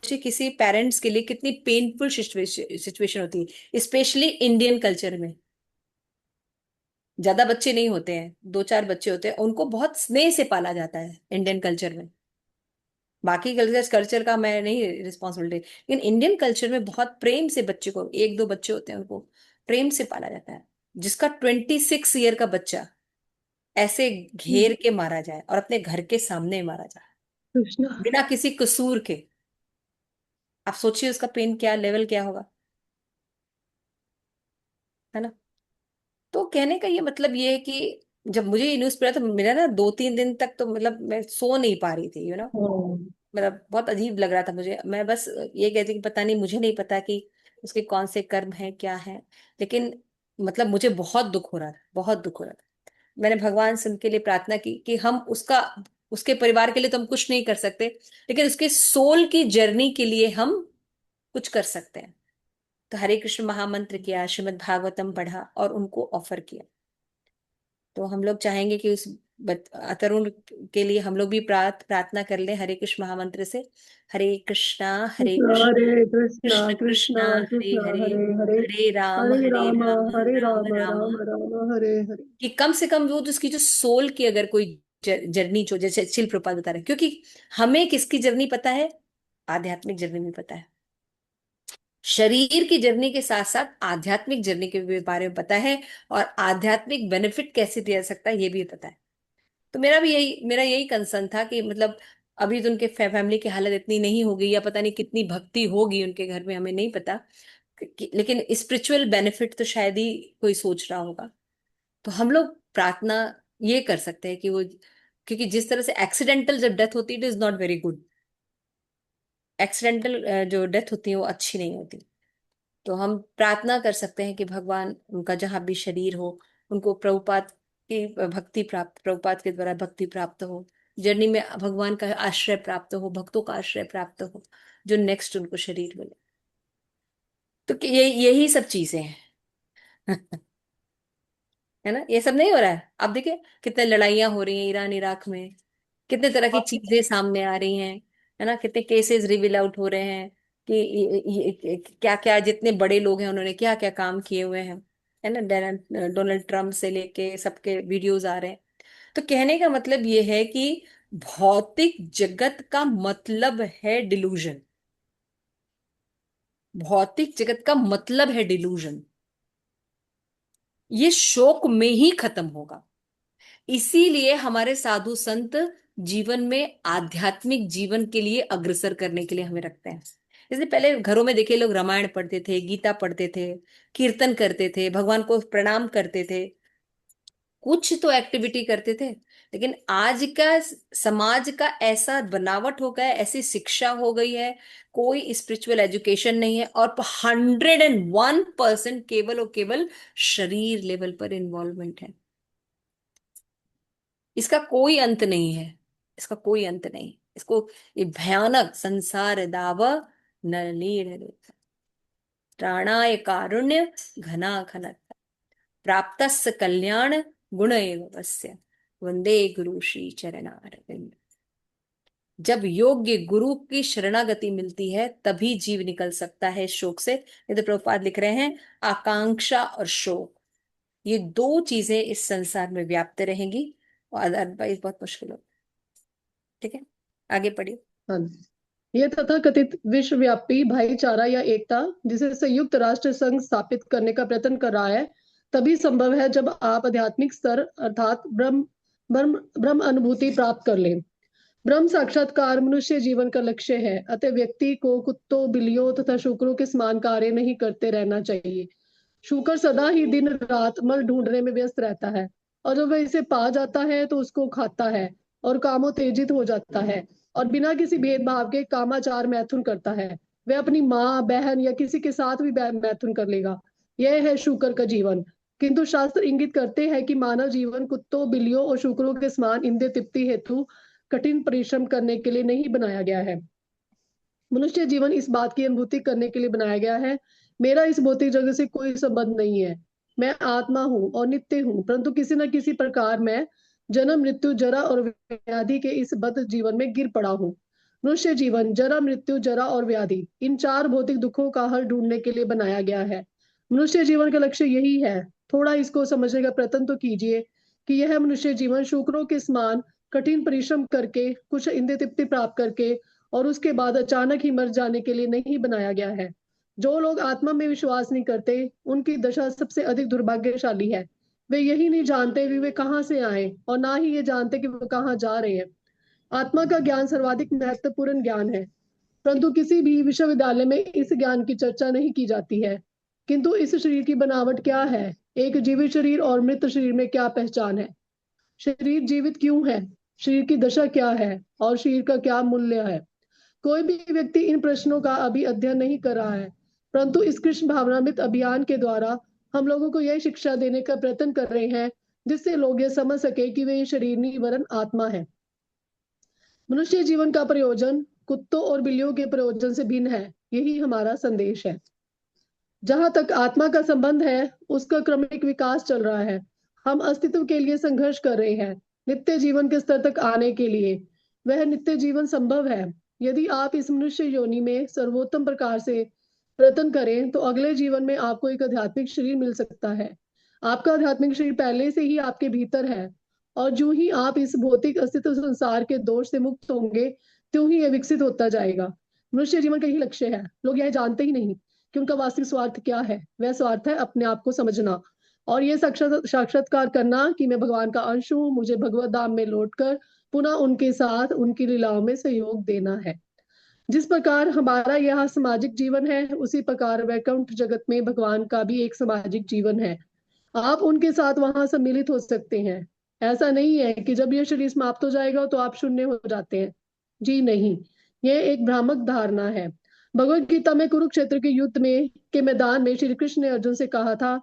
सोचिए किसी पेरेंट्स के लिए कितनी पेनफुल सिचुएशन होती है, स्पेशली इंडियन कल्चर में। ज्यादा बच्चे नहीं होते हैं, 2-4 बच्चे होते हैं, उनको बहुत स्नेह से पाला जाता है इंडियन कल्चर में। बाकी कल्चर कल्चर का मैं नहीं रिस्पॉन्सिबिलिटी, लेकिन इंडियन कल्चर में बहुत प्रेम से बच्चे को, 1-2 बच्चे होते हैं उनको प्रेम से पाला जाता है। जिसका 26 ईयर का बच्चा ऐसे घेर के मारा जाए और अपने घर के सामने मारा जाए कृष्णा। बिना किसी कसूर के, आप सोचिए उसका पेन क्या लेवल क्या होगा, है ना। तो कहने का ये मतलब ये है कि जब मुझे ये न्यूज पढ़ा तो मेरा ना 2-3 दिन तक तो मतलब मैं सो नहीं पा रही थी, ओ, मतलब बहुत अजीब लग रहा था मुझे। मैं बस ये कहती कि पता नहीं, मुझे नहीं पता कि उसके कौन से कर्म हैं क्या हैं, लेकिन मतलब मुझे बहुत दुख हो रहा था, बहुत दुख हो रहा था। मैंने भगवान से उनके लिए प्रार्थना की कि हम उसका, उसके परिवार के लिए तो हम कुछ नहीं कर सकते, लेकिन उसके सोल की जर्नी के लिए हम कुछ कर सकते हैं। तो हरे कृष्ण महामंत्र किया, श्रीमद् भागवतम पढ़ा और उनको ऑफर किया। तो हम लोग चाहेंगे कि उस तरुण के लिए हम लोग भी प्रार्थना कर ले हरे कृष्ण महामंत्र से। हरे कृष्णा, हरे कृष्णा कृष्णा, हरे कृष्णा कृष्ण कृष्णा कृष्णा हरे कृष्णा हरे, हरे हरे, हरे हरे राम राम, हरे राम राम राम। राम राम हरे हरे। कि कम से कम वो तो उसकी जो सोल की अगर कोई जर्नी जो, जैसे शिल प्रपात बता रहे हैं, क्योंकि हमें किसकी जर्नी पता है, आध्यात्मिक जर्नी भी पता है। शरीर की जर्नी के साथ साथ आध्यात्मिक जर्नी के भी बारे में पता है, और आध्यात्मिक बेनिफिट कैसे दिया जा सकता है ये भी पता है। तो मेरा यही कंसर्न था कि मतलब अभी तो उनके फैमिली की हालत इतनी नहीं होगी, या पता नहीं कितनी भक्ति होगी उनके घर में, हमें नहीं पता लेकिन स्पिरिचुअल बेनिफिट तो शायद ही कोई सोच रहा होगा। तो हम लोग प्रार्थना ये कर सकते हैं कि वो, क्योंकि जिस तरह से एक्सीडेंटल जब डेथ होती है it is not very good. Accidental जो डेथ होती है वो अच्छी नहीं होती। तो हम प्रार्थना कर सकते हैं कि भगवान उनका जहां भी शरीर हो, उनको प्रभुपाद की भक्ति प्राप्त, प्रभुपाद के द्वारा भक्ति प्राप्त हो, जर्नी में भगवान का आश्रय प्राप्त हो, भक्तों का आश्रय प्राप्त हो, जो नेक्स्ट उनको शरीर मिले। तो ये यही सब चीजें हैं है ना। ये सब नहीं हो रहा है, आप देखिए कितने लड़ाइयाँ हो रही हैं ईरान इराक में, कितने तरह की चीजें सामने आ रही हैं, है ना। कितने केसेस रिवील आउट हो रहे हैं कि क्या क्या जितने बड़े लोग हैं उन्होंने क्या क्या काम किए हुए हैं, है ना। डोनाल्ड ट्रम्प से लेके सबके वीडियोस आ रहे हैं। तो कहने का मतलब ये है कि भौतिक जगत का मतलब है डिलूजन, भौतिक जगत का मतलब है डिलूजन। ये शोक में ही खत्म होगा। इसीलिए हमारे साधु संत जीवन में आध्यात्मिक जीवन के लिए अग्रसर करने के लिए हमें रखते हैं। इसलिए पहले घरों में देखिए, लोग रामायण पढ़ते थे, गीता पढ़ते थे, कीर्तन करते थे, भगवान को प्रणाम करते थे, कुछ तो एक्टिविटी करते थे। लेकिन आज का समाज का ऐसा बनावट हो गया है, ऐसी शिक्षा हो गई है, कोई स्पिरिचुअल एजुकेशन नहीं है, और 101% केवल और केवल शरीर लेवल पर इन्वॉल्वमेंट है। इसका कोई अंत नहीं है, इसका कोई अंत नहीं। इसको, ये भयानक संसार दाव नलीन प्राणाय कारुण्य घना घन प्राप्तस्य कल्याण गुण एव वस्य वंदे गुरु श्री चरणारविंद। जब योग्य गुरु की शरणागति मिलती है तभी जीव निकल सकता है शोक से। ये तो प्रभुपाद लिख रहे हैं, आकांक्षा और शोक, ये दो चीजें इस संसार में व्याप्त रहेंगी और अदरवाइज बहुत मुश्किल होगा। ठीक है, आगे पढ़िए। हाँ जी। ये तथाकथित विश्वव्यापी भाईचारा या एकता जिसे संयुक्त राष्ट्र संघ स्थापित करने का प्रयत्न कर रहा है तभी संभव है जब आप आध्यात्मिक स्तर अर्थात ब्रह्म ब्रह्म ब्रह्म अनुभूति प्राप्त कर लें। ब्रह्म साक्षात्कार मनुष्य जीवन का लक्ष्य है, अतः व्यक्ति को कुत्तों, बिल्लियों तथा शुकरों के समान कार्य नहीं करते रहना चाहिए। शुकर सदा ही दिन रात मल ढूंढने में व्यस्त रहता है, और जब वह इसे पा जाता है तो उसको खाता है और कामोत्तेजित हो जाता है और बिना किसी भेदभाव के कामाचार मैथुन करता है। वह अपनी माँ, बहन या किसी के साथ भी मैथुन कर लेगा। यह है शुकर का जीवन। किंतु शास्त्र इंगित करते हैं कि मानव जीवन कुत्तों, बिल्लियों और शुकरों के समान इंद्रिय तृप्ति हेतु कठिन परिश्रम करने के लिए नहीं बनाया गया है। मनुष्य जीवन इस बात की अनुभूति करने के लिए बनाया गया है, मेरा इस भौतिक जगत से कोई संबंध नहीं है, मैं आत्मा हूँ और नित्य हूँ, परंतु किसी न किसी प्रकार मैं जन्म, मृत्यु, जरा और व्याधि के इस बद्ध जीवन में गिर पड़ा हूँ। मनुष्य जीवन जरा, मृत्यु, जरा और व्याधि, इन चार भौतिक दुखों का हल ढूंढने के लिए बनाया गया है। मनुष्य जीवन का लक्ष्य यही है। थोड़ा इसको समझने का प्रयत्न तो कीजिए कि यह मनुष्य जीवन शुक्रों के समान कठिन परिश्रम करके, कुछ इंद्रिय तृप्ति प्राप्त करके और उसके बाद अचानक ही मर जाने के लिए नहीं बनाया गया है। जो लोग आत्मा में विश्वास नहीं करते उनकी दशा सबसे अधिक दुर्भाग्यशाली है। वे यही नहीं जानते कि वे कहाँ से आए और ना ही ये जानते कि वो कहाँ जा रहे हैं। आत्मा का ज्ञान सर्वाधिक महत्वपूर्ण ज्ञान है, परंतु किसी भी विश्वविद्यालय में इस ज्ञान की चर्चा नहीं की जाती है। किंतु इस शरीर की बनावट क्या है, एक जीवित शरीर और मृत शरीर में क्या पहचान है, शरीर जीवित क्यों है, शरीर की दशा क्या है और शरीर का क्या मूल्य है। कोई भी व्यक्ति इन प्रश्नों का अभी अध्ययन नहीं कर रहा है, परंतु इस कृष्ण भावनामृत अभियान के द्वारा हम लोगों को यह शिक्षा देने का प्रयत्न कर रहे हैं जिससे लोग ये समझ सके कि वे शरीर नहीं वरन आत्मा है। मनुष्य जीवन का प्रयोजन कुत्तों और बिल्लियों के प्रयोजन से भिन्न है, यही हमारा संदेश है। जहां तक आत्मा का संबंध है उसका क्रमिक विकास चल रहा है। हम अस्तित्व के लिए संघर्ष कर रहे हैं, नित्य जीवन के स्तर तक आने के लिए। वह नित्य जीवन संभव है यदि आप इस मनुष्य योनि में सर्वोत्तम प्रकार से प्रयत्न करें, तो अगले जीवन में आपको एक आध्यात्मिक शरीर मिल सकता है। आपका आध्यात्मिक शरीर पहले से ही आपके भीतर है, और जो ही आप इस भौतिक अस्तित्व संसार के दोष से मुक्त होंगे त्यों ही यह विकसित होता जाएगा। मनुष्य जीवन का यही लक्ष्य है। लोग यह जानते ही नहीं कि उनका वास्तविक स्वार्थ क्या है। वह स्वार्थ है अपने आप को समझना और ये साक्षात्कार करना कि मैं भगवान का अंश हूँ, मुझे भगवत धाम में लौटकर पुनः उनके साथ उनकी लीलाओं में सहयोग देना है। जिस प्रकार हमारा यह सामाजिक जीवन है, उसी प्रकार वैकुंठ जगत में भगवान का भी एक सामाजिक जीवन है। आप उनके साथ वहां सम्मिलित हो सकते हैं। ऐसा नहीं है कि जब यह शरीर समाप्त हो जाएगा तो आप शून्य हो जाते हैं। जी नहीं, यह एक भ्रामक धारणा है। भगवत गीता में कुरुक्षेत्र के युद्ध में के मैदान में श्री कृष्ण ने अर्जुन से कहा था,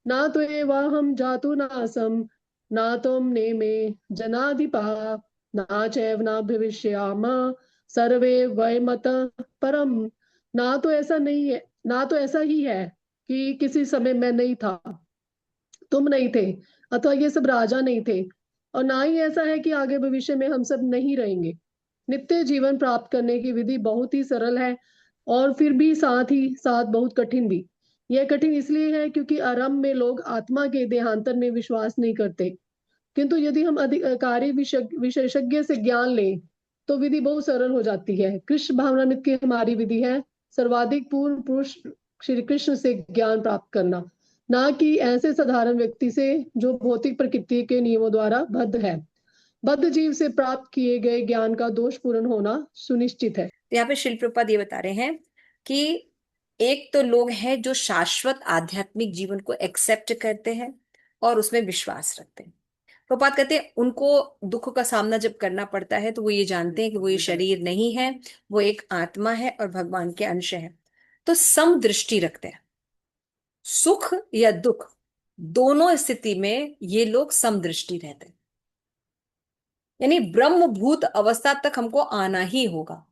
ना तो ये हम जातु नासम ना तुम ने में जनाधिपा ना चैव ना भविष्याम सर्वे वयमत परम। ना तो ऐसा नहीं है, ना तो ऐसा ही है कि किसी समय मैं नहीं था, तुम नहीं थे, अथवा ये सब राजा नहीं थे, और ना ही ऐसा है कि आगे भविष्य में हम सब नहीं रहेंगे। नित्य जीवन प्राप्त करने की विधि बहुत ही सरल है और फिर भी साथ ही साथ बहुत कठिन भी। यह कठिन इसलिए है क्योंकि आरंभ में लोग आत्मा के देहांतर में विश्वास नहीं करते, किंतु यदि हम अधिकारी विशेषज्ञ से ज्ञान लें तो विधि बहुत सरल हो जाती है। कृष्ण भावनामृत की हमारी विधि है सर्वाधिक पूर्ण पुरुष श्री कृष्ण से ज्ञान प्राप्त करना, ना कि ऐसे साधारण व्यक्ति से जो भौतिक प्रकृति के नियमों द्वारा बद्ध है। बद्ध जीव से प्राप्त किए गए ज्ञान का दोषपूर्ण होना सुनिश्चित है। तो यहाँ पे शिल प्रभुपाद ये बता रहे हैं कि एक तो लोग हैं जो शाश्वत आध्यात्मिक जीवन को एक्सेप्ट करते हैं और उसमें विश्वास रखते हैं। प्रभुपाद कहते हैं उनको दुख का सामना जब करना पड़ता है तो वो ये जानते हैं कि वो ये शरीर नहीं है, वो एक आत्मा है और भगवान के अंश है। तो सम दृष्टि रखते हैं, सुख या दुख दोनों स्थिति में ये लोग समदृष्टि रहते हैं। यानी ब्रह्मभूत अवस्था तक हमको आना ही होगा।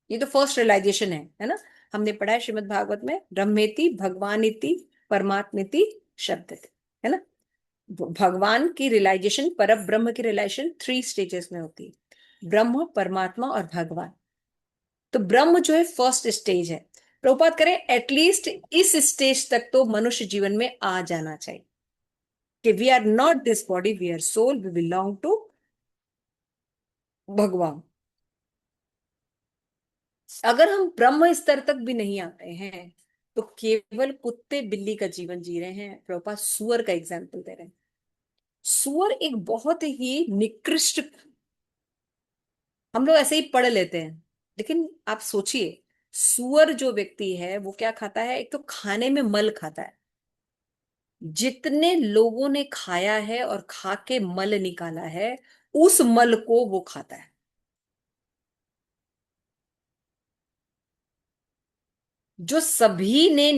ये तो फर्स्ट रियलाइजेशन है ना। हमने पढ़ा है श्रीमद् भागवत में, ब्रह्मेति भगवानिति परमात्मेति शब्दति, है ना। भगवान की रियलाइजेशन, पर ब्रह्म की रियलाइजेशन 3 स्टेजेस में होती है, ब्रह्म, परमात्मा और भगवान। तो ब्रह्म जो है फर्स्ट स्टेज है। प्रभुपाद करें एटलीस्ट इस स्टेज तक तो मनुष्य जीवन में आ जाना चाहिए कि we are not this body, we are soul, we belong to Bhagwan. अगर हम ब्रह्म स्तर तक भी नहीं आते हैं तो केवल कुत्ते बिल्ली का जीवन जी रहे हैं। प्रभुपाद सुअर का एग्जाम्पल दे रहे हैं। सुअर एक बहुत ही निकृष्ट, हम लोग ऐसे ही पढ़ लेते हैं, लेकिन आप सोचिए सुअर जो व्यक्ति है वो क्या खाता है। एक तो खाने में मल खाता है, जितने लोगों ने खाया है और खा के मल निकाला है उस मल को वो खाता है। जो सभी ने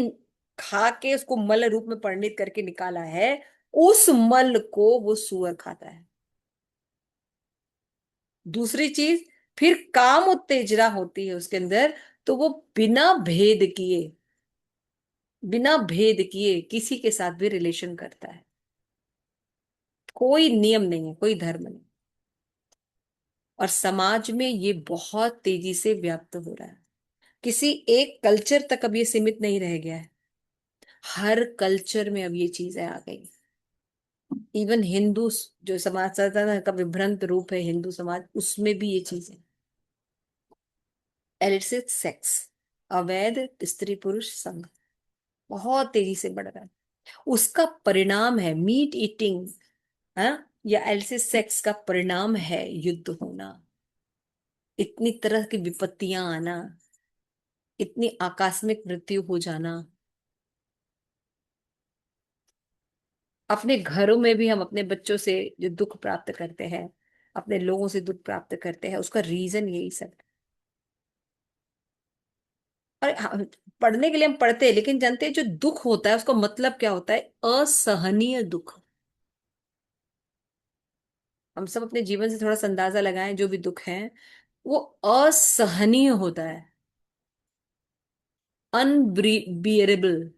खा के उसको मल रूप में परिणित करके निकाला है उस मल को वो सुअर खाता है। दूसरी चीज, फिर काम उत्तेजना होती है उसके अंदर, तो वो बिना भेद किए किसी के साथ भी रिलेशन करता है। कोई नियम नहीं है, कोई धर्म नहीं। और समाज में ये बहुत तेजी से व्याप्त हो रहा है। किसी एक कल्चर तक अब ये सीमित नहीं रह गया है, हर कल्चर में अब ये चीजें आ गई। इवन हिंदू जो समाज साधारण का विभ्रांत रूप है हिंदू समाज, उसमें भी ये चीज है। एलिसिट सेक्स, अवैध स्त्री पुरुष संग बहुत तेजी से बढ़ रहा है। उसका परिणाम है मीट ईटिंग, हाँ, या एलिसिट सेक्स का परिणाम है युद्ध होना, इतनी तरह की विपत्तियां आना, इतनी आकस्मिक मृत्यु हो जाना। अपने घरों में भी हम अपने बच्चों से जो दुख प्राप्त करते हैं, अपने लोगों से दुख प्राप्त करते हैं, उसका रीजन यही सब है। और पढ़ने के लिए हम पढ़ते हैं, लेकिन जानते हैं जो दुख होता है उसका मतलब क्या होता है? असहनीय दुख। हम सब अपने जीवन से थोड़ा सा अंदाजा लगाएं, जो भी दुख है वो असहनीय होता है, अनबियरेबल।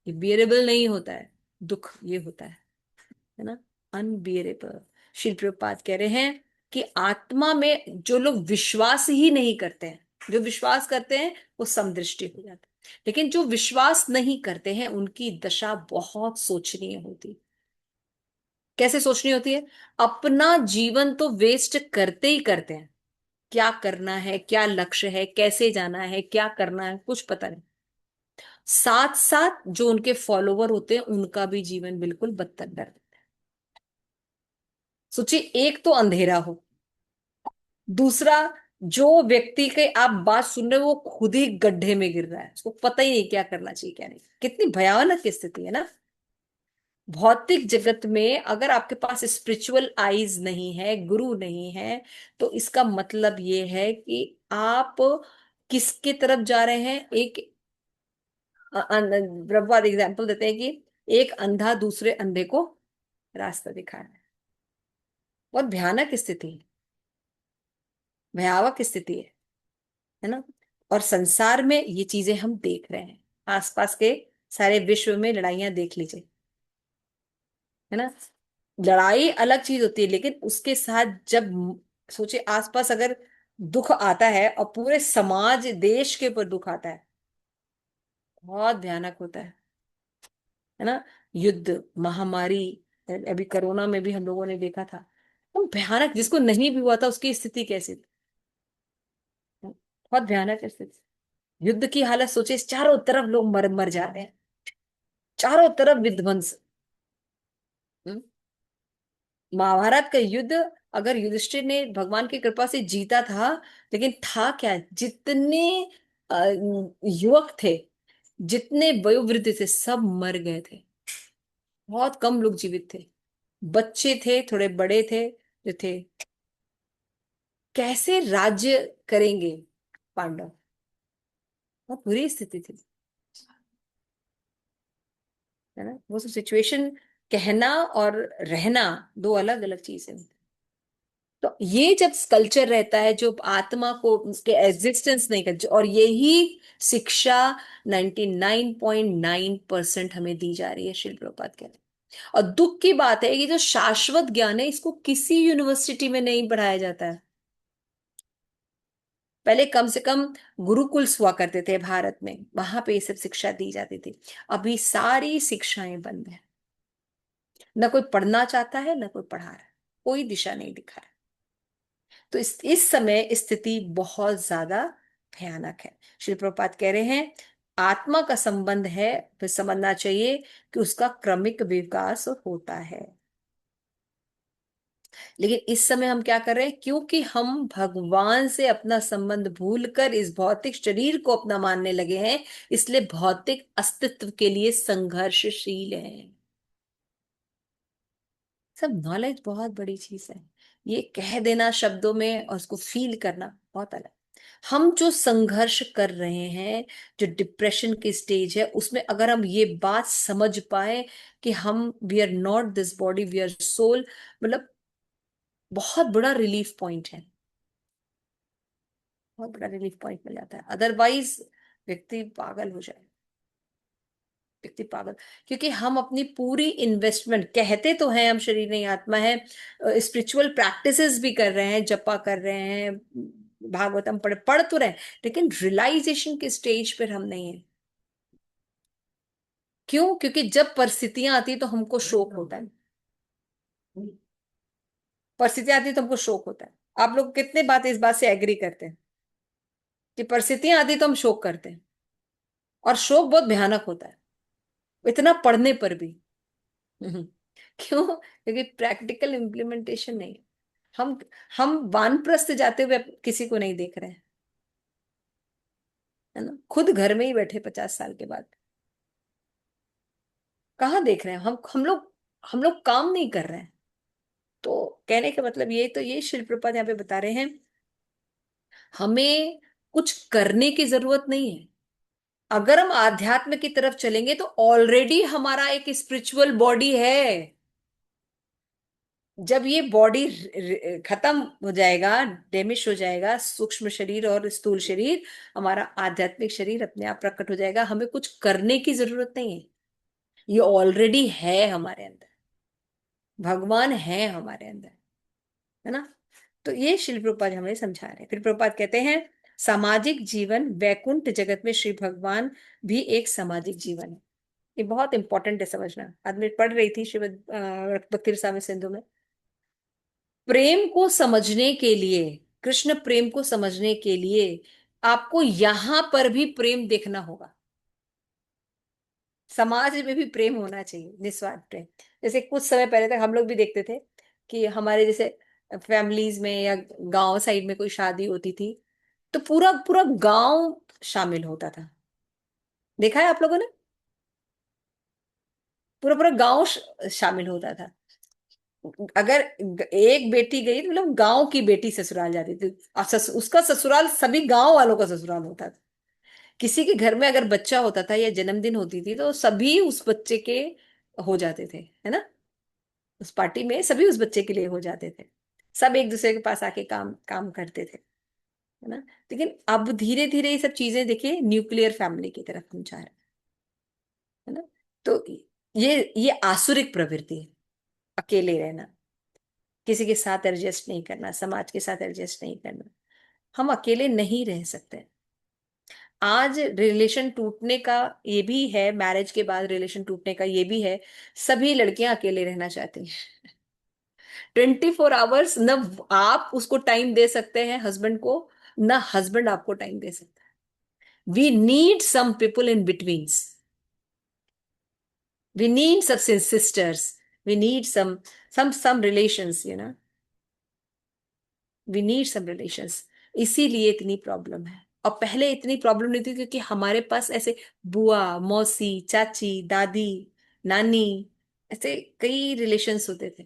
ये बियरेबल नहीं होता है दुख, ये होता है ना, अनबियरेबल। शिल प्रभुपाद कह रहे हैं कि आत्मा में जो लोग विश्वास ही नहीं करते हैं, जो विश्वास करते हैं वो समदृष्टि हो जाता है, लेकिन जो विश्वास नहीं करते हैं उनकी दशा बहुत सोचनीय होती। कैसे सोचनी होती है? अपना जीवन तो वेस्ट करते ही करते हैं, क्या करना है, क्या लक्ष्य है, कैसे जाना है, क्या करना है, कुछ पता नहीं। साथ साथ जो उनके फॉलोवर होते हैं उनका भी जीवन बिल्कुल बदतर कर देते हैं। सोचिए, एक तो अंधेरा हो, दूसरा जो व्यक्ति के आप बात सुन रहे हो वो खुद ही गड्ढे में गिर रहा है, उसको पता ही नहीं क्या करना चाहिए क्या नहीं। कितनी भयानक स्थिति है ना। भौतिक जगत में अगर आपके पास स्पिरिचुअल आईज नहीं है, गुरु नहीं है, तो इसका मतलब ये है कि आप किसके तरफ जा रहे हैं। एक प्रभुपाद एग्जाम्पल देते हैं कि एक अंधा दूसरे अंधे को रास्ता दिखा रहा है। बहुत भयानक स्थिति है, भयावह स्थिति है ना। और संसार में ये चीजें हम देख रहे हैं, आसपास के सारे विश्व में लड़ाइयां देख लीजिए, है ना। लड़ाई अलग चीज होती है, लेकिन उसके साथ जब सोचे आसपास अगर दुख आता है और पूरे समाज देश के ऊपर दुख आता है, बहुत भयानक होता है ना। युद्ध, महामारी, अभी कोरोना में भी हम लोगों ने देखा था, तो भयानक, जिसको नहीं भी हुआ था उसकी स्थिति कैसी थी, बहुत भयानक स्थिति। युद्ध की हालत सोचे, चारों तरफ लोग मर मर जा रहे हैं, चारों तरफ विध्वंस। हम्म? महाभारत का युद्ध अगर युधिष्ठिर ने भगवान की कृपा से जीता था, लेकिन था क्या, जितने युवक थे, जितने वयोवृद्ध थे, सब मर गए थे। बहुत कम लोग जीवित थे, बच्चे थे, थोड़े बड़े थे जो थे। कैसे राज्य करेंगे पांडव? बहुत बुरी स्थिति थी, है ना। वो सब सिचुएशन, कहना और रहना दो अलग अलग चीजें। तो ये जब कल्चर रहता है जो आत्मा को उसके एग्जिस्टेंस नहीं कर, और यही शिक्षा 99.9% हमें दी जा रही है, श्रील प्रभुपाद कह रहे हैं। और दुख की बात है कि जो शाश्वत ज्ञान है, इसको किसी यूनिवर्सिटी में नहीं पढ़ाया जाता है। पहले कम से कम गुरुकुल हुआ करते थे भारत में, वहां पे ये सब शिक्षा दी जाती थी। अभी सारी शिक्षाएं बंद है, न कोई पढ़ना चाहता है, न कोई पढ़ा रहा है, कोई दिशा नहीं दिखा रहा है। तो इस समय स्थिति बहुत ज्यादा भयानक है। श्री प्रभुपाद कह रहे हैं आत्मा का संबंध है, फिर समझना चाहिए कि उसका क्रमिक विकास होता है। लेकिन इस समय हम क्या कर रहे हैं, क्योंकि हम भगवान से अपना संबंध भूलकर इस भौतिक शरीर को अपना मानने लगे हैं, इसलिए भौतिक अस्तित्व के लिए संघर्षशील हैं। सब नॉलेज बहुत बड़ी चीज है, ये कह देना शब्दों में और उसको फील करना बहुत अलग। हम जो संघर्ष कर रहे हैं, जो डिप्रेशन की स्टेज है, उसमें अगर हम ये बात समझ पाए कि हम we are not this body, we are soul, मतलब बहुत बड़ा रिलीफ पॉइंट है, बहुत बड़ा रिलीफ पॉइंट मिल जाता है। अदरवाइज व्यक्ति पागल हो जाए, व्यक्ति पागल। क्योंकि हम अपनी पूरी इन्वेस्टमेंट, कहते तो हैं हम शरीर नहीं आत्मा है, स्पिरिचुअल प्रैक्टिसेस भी कर रहे हैं, जपा कर रहे हैं, भागवतम पढ़ तो रहे हैं, लेकिन रियलाइजेशन के स्टेज पर हम नहीं है। क्यों? क्योंकि जब परिस्थितियां आती तो हमको शोक होता है, परिस्थितियां आती तो हमको शोक होता है। आप लोग कितने बात इस बात से एग्री करते हैं कि परिस्थितियां आती तो हम शोक करते हैं, और शोक बहुत भयानक होता है, इतना पढ़ने पर भी। क्यों? क्योंकि प्रैक्टिकल इम्प्लीमेंटेशन नहीं है। हम हम वानप्रस्थ जाते हुए किसी को नहीं देख रहे हैं, है ना। खुद घर में ही बैठे 50 साल के बाद कहाँ देख रहे हैं हम लोग काम नहीं कर रहे हैं। तो कहने का मतलब ये, तो ये शिल प्रपात यहाँ पे बता रहे हैं, हमें कुछ करने की जरूरत नहीं है। अगर हम आध्यात्म की तरफ चलेंगे तो ऑलरेडी हमारा एक स्पिरिचुअल बॉडी है। जब ये बॉडी खत्म हो जाएगा, डेमिश हो जाएगा, सूक्ष्म शरीर और स्थूल शरीर, हमारा आध्यात्मिक शरीर अपने आप प्रकट हो जाएगा। हमें कुछ करने की जरूरत नहीं है, ये ऑलरेडी है हमारे अंदर, भगवान है हमारे अंदर, है ना। तो ये शिल प्रभुपाद हमें समझा रहे हैं। फिर प्रभुपाद कहते हैं सामाजिक जीवन, वैकुंठ जगत में श्री भगवान भी एक सामाजिक जीवन है। ये बहुत इंपॉर्टेंट है समझना। आज मैं पढ़ रही थी श्रीमद भक्ति रसामृत सिंधु में, प्रेम को समझने के लिए, कृष्ण प्रेम को समझने के लिए आपको यहां पर भी प्रेम देखना होगा। समाज में भी प्रेम होना चाहिए, निस्वार्थ प्रेम। जैसे कुछ समय पहले तक हम लोग भी देखते थे कि हमारे जैसे फैमिलीज में या गांव साइड में कोई शादी होती थी तो पूरा पूरा गांव शामिल होता था। देखा है आप लोगों ने? पूरा पूरा गांव शामिल होता था। अगर एक बेटी गई तो मतलब गांव की बेटी ससुराल जाती थी, और उसका ससुराल सभी गांव वालों का ससुराल होता था। किसी के घर में अगर बच्चा होता था या जन्मदिन होती थी तो सभी उस बच्चे के हो जाते थे, है ना। उस पार्टी में सभी उस बच्चे के लिए हो जाते थे, सब एक दूसरे के पास आके काम काम करते थे, है ना। लेकिन अब धीरे धीरे ये सब चीजें देखिए न्यूक्लियर फैमिली की तरफ हम जा रहे हैं, है ना। तो ये आसुरिक प्रवृत्ति है, अकेले रहना, किसी के साथ एडजस्ट नहीं करना, समाज के साथ एडजस्ट नहीं करना। हम अकेले नहीं रह सकते। आज रिलेशन टूटने का ये भी है, मैरिज के बाद रिलेशन टूटने का ये भी है, सभी लड़कियां अकेले रहना चाहती हैं। 24 आवर्स न आप उसको टाइम दे सकते हैं हस्बैंड को, ना हस्बैंड आपको टाइम दे सकता है। We need some people in betweens, we need some sisters, we need some relations, you know. We need some relations. इसीलिए इतनी प्रॉब्लम है। और पहले इतनी प्रॉब्लम नहीं थी क्योंकि हमारे पास ऐसे बुआ, मौसी, चाची, दादी, नानी, ऐसे कई रिलेशंस होते थे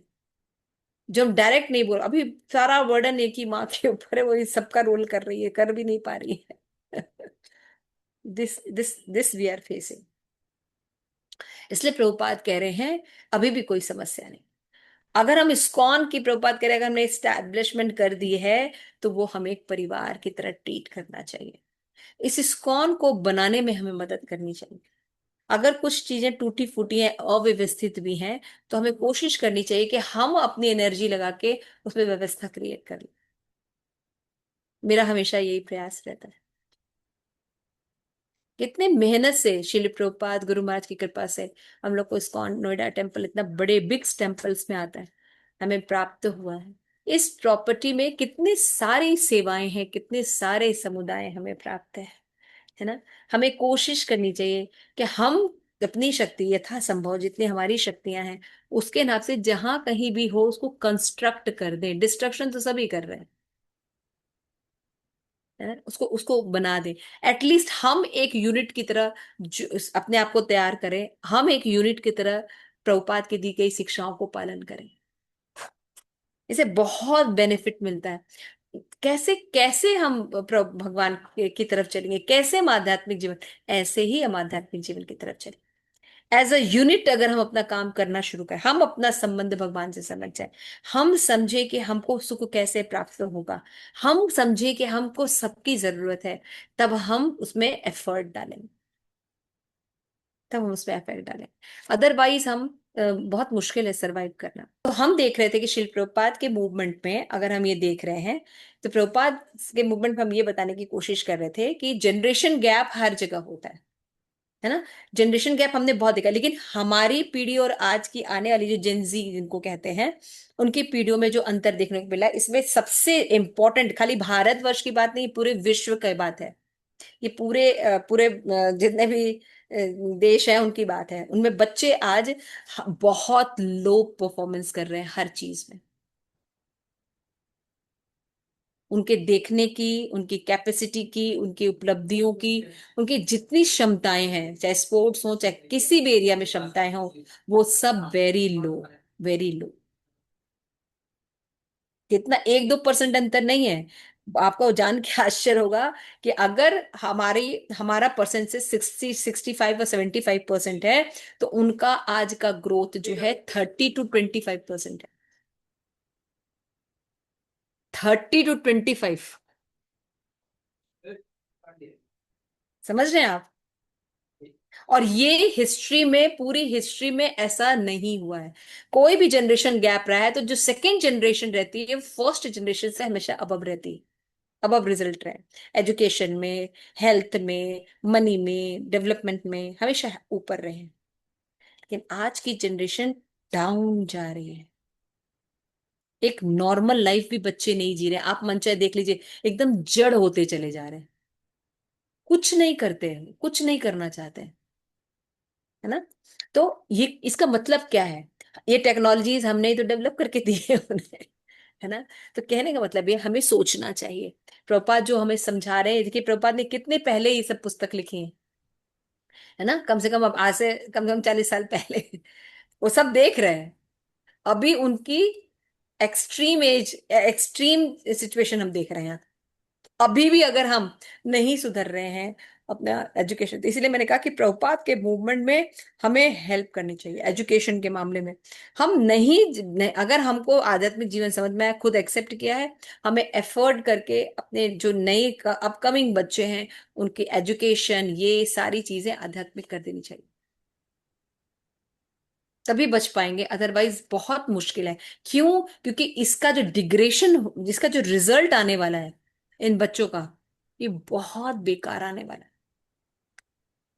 जो हम डायरेक्ट नहीं बोल। अभी सारा वर्डन एक ही माँ के ऊपर है, वो सबका रोल कर रही है, कर भी नहीं पा रही है। This we are facing. इसलिए प्रभुपाद कह रहे हैं अभी भी कोई समस्या नहीं। अगर हम इस्कॉन की, प्रभुपाद कह रहे हैं, अगर हमने एस्टैब्लिशमेंट कर दी है तो वो हमें एक परिवार की तरह ट्रीट करना चाहिए। इस इस्कॉन को बनाने में हमें मदद करनी चाहिए। अगर कुछ चीजें टूटी फूटी हैं, अव्यवस्थित भी हैं, तो हमें कोशिश करनी चाहिए कि हम अपनी एनर्जी लगा के उसमें व्यवस्था क्रिएट कर लें। मेरा हमेशा यही प्रयास रहता है। कितने मेहनत से श्रील प्रभुपाद गुरु महाराज की कृपा से हम लोग को इस्कॉन नोएडा टेम्पल, इतना बड़े बिग टेम्पल्स में आता है, हमें प्राप्त हुआ है। इस प्रॉपर्टी में कितनी सारी सेवाएं हैं, कितने सारे समुदाय हमें प्राप्त है ना। हमें कोशिश करनी चाहिए कि हम अपनी शक्ति यथा संभव, जितनी हमारी शक्तियां हैं उसके नाम से जहां कहीं भी हो उसको कंस्ट्रक्ट कर दें। डिस्ट्रक्शन तो सभी कर रहे हैं, है ना। उसको उसको बना दें। एटलीस्ट हम एक यूनिट की तरह अपने आप को तैयार करें, हम एक यूनिट की तरह प्रभुपाद की दी गई शिक्षाओं को पालन करें। इसे बहुत बेनिफिट मिलता है। कैसे कैसे हम भगवान की तरफ चलेंगे, कैसे हम आध्यात्मिक जीवन, ऐसे ही हम आध्यात्मिक जीवन की तरफ चलें। एज अ यूनिट अगर हम अपना काम करना शुरू करें, हम अपना संबंध भगवान से समझ जाए, हम समझे कि हमको सुख कैसे प्राप्त होगा, हम समझे कि हमको सबकी जरूरत है, तब हम उसमें एफर्ट डालें, तब हम उसमें एफर्ट डालें। अदरवाइज हम बहुत मुश्किल है सरवाइव करना। तो हम देख रहे थे कि शिल प्रभुपाद के मूवमेंट में अगर हम ये देख रहे हैं, तो प्रभुपाद के मूवमेंट में हम ये बताने की कोशिश कर रहे थे कि जनरेशन गैप हर जगह होता है ना। जनरेशन गैप हमने बहुत देखा, लेकिन हमारी पीढ़ी और आज की आने वाली जो जेनजी जिनको कहते हैं, उनकी पीढ़ियों में जो अंतर देखने को मिला, इसमें सबसे इंपॉर्टेंट खाली भारतवर्ष की बात नहीं, पूरे विश्व की बात है। ये पूरे जितने भी देश हैं उनकी बात है। उनमें बच्चे आज बहुत लो परफॉर्मेंस कर रहे हैं हर चीज में। उनके देखने की, उनकी कैपेसिटी की, उनकी उपलब्धियों की, उनकी जितनी क्षमताएं हैं, चाहे स्पोर्ट्स हो चाहे किसी भी एरिया में क्षमताएं हो, वो सब वेरी लो, वेरी लो। कितना 1-2% अंतर नहीं है। आपको जान के आश्चर्य होगा कि अगर हमारा परसेंट से 60, 65 और 75% है, तो उनका आज का ग्रोथ जो है 30 to 25% है। 30 to 25। समझ रहे हैं आप। और ये हिस्ट्री में, पूरी हिस्ट्री में ऐसा नहीं हुआ है। कोई भी जनरेशन गैप रहा है तो जो सेकेंड जनरेशन रहती है फर्स्ट जनरेशन से हमेशा अबव रहती है, अबव रिजल्ट रहे। एजुकेशन में, हेल्थ में, मनी में, डेवलपमेंट में हमेशा ऊपर रहे। लेकिन आज की जनरेशन डाउन जा रही है। एक नॉर्मल लाइफ भी बच्चे नहीं जी रहे। आप मन चाहे देख लीजिए, एकदम जड़ होते चले जा रहे हैं, कुछ नहीं करते हैं, कुछ नहीं करना चाहते हैं, है ना। तो ये इसका मतलब क्या है, ये टेक्नोलॉजीज हमने ही तो डेवलप करके दी है उन्हें, है ना। तो कहने का मतलब ये हमें सोचना चाहिए। प्रभुपाद जो हमें समझा रहे हैं, देखिए प्रभुपाद ने कितने पहले ये सब पुस्तक लिखी है ना, कम से कम अब आज से कम से कम 40 साल पहले। वो सब देख रहे हैं। अभी उनकी एक्सट्रीम एज, एक्सट्रीम सिचुएशन हम देख रहे हैं। अभी भी अगर हम नहीं सुधर रहे हैं अपना एजुकेशन, तो इसीलिए मैंने कहा कि प्रभुपाद के मूवमेंट में हमें हेल्प करनी चाहिए एजुकेशन के मामले में। हम अगर हमको आध्यात्मिक जीवन समझ में आया, खुद एक्सेप्ट किया है, हमें एफर्ट करके अपने जो नए अपकमिंग बच्चे हैं उनकी एजुकेशन, ये सारी चीजें आध्यात्मिक कर देनी चाहिए, तभी बच पाएंगे। अदरवाइज बहुत मुश्किल है। क्यों? क्योंकि इसका जो डिग्रेशन, जिसका जो रिजल्ट आने वाला है इन बच्चों का, ये बहुत बेकार आने वाला है,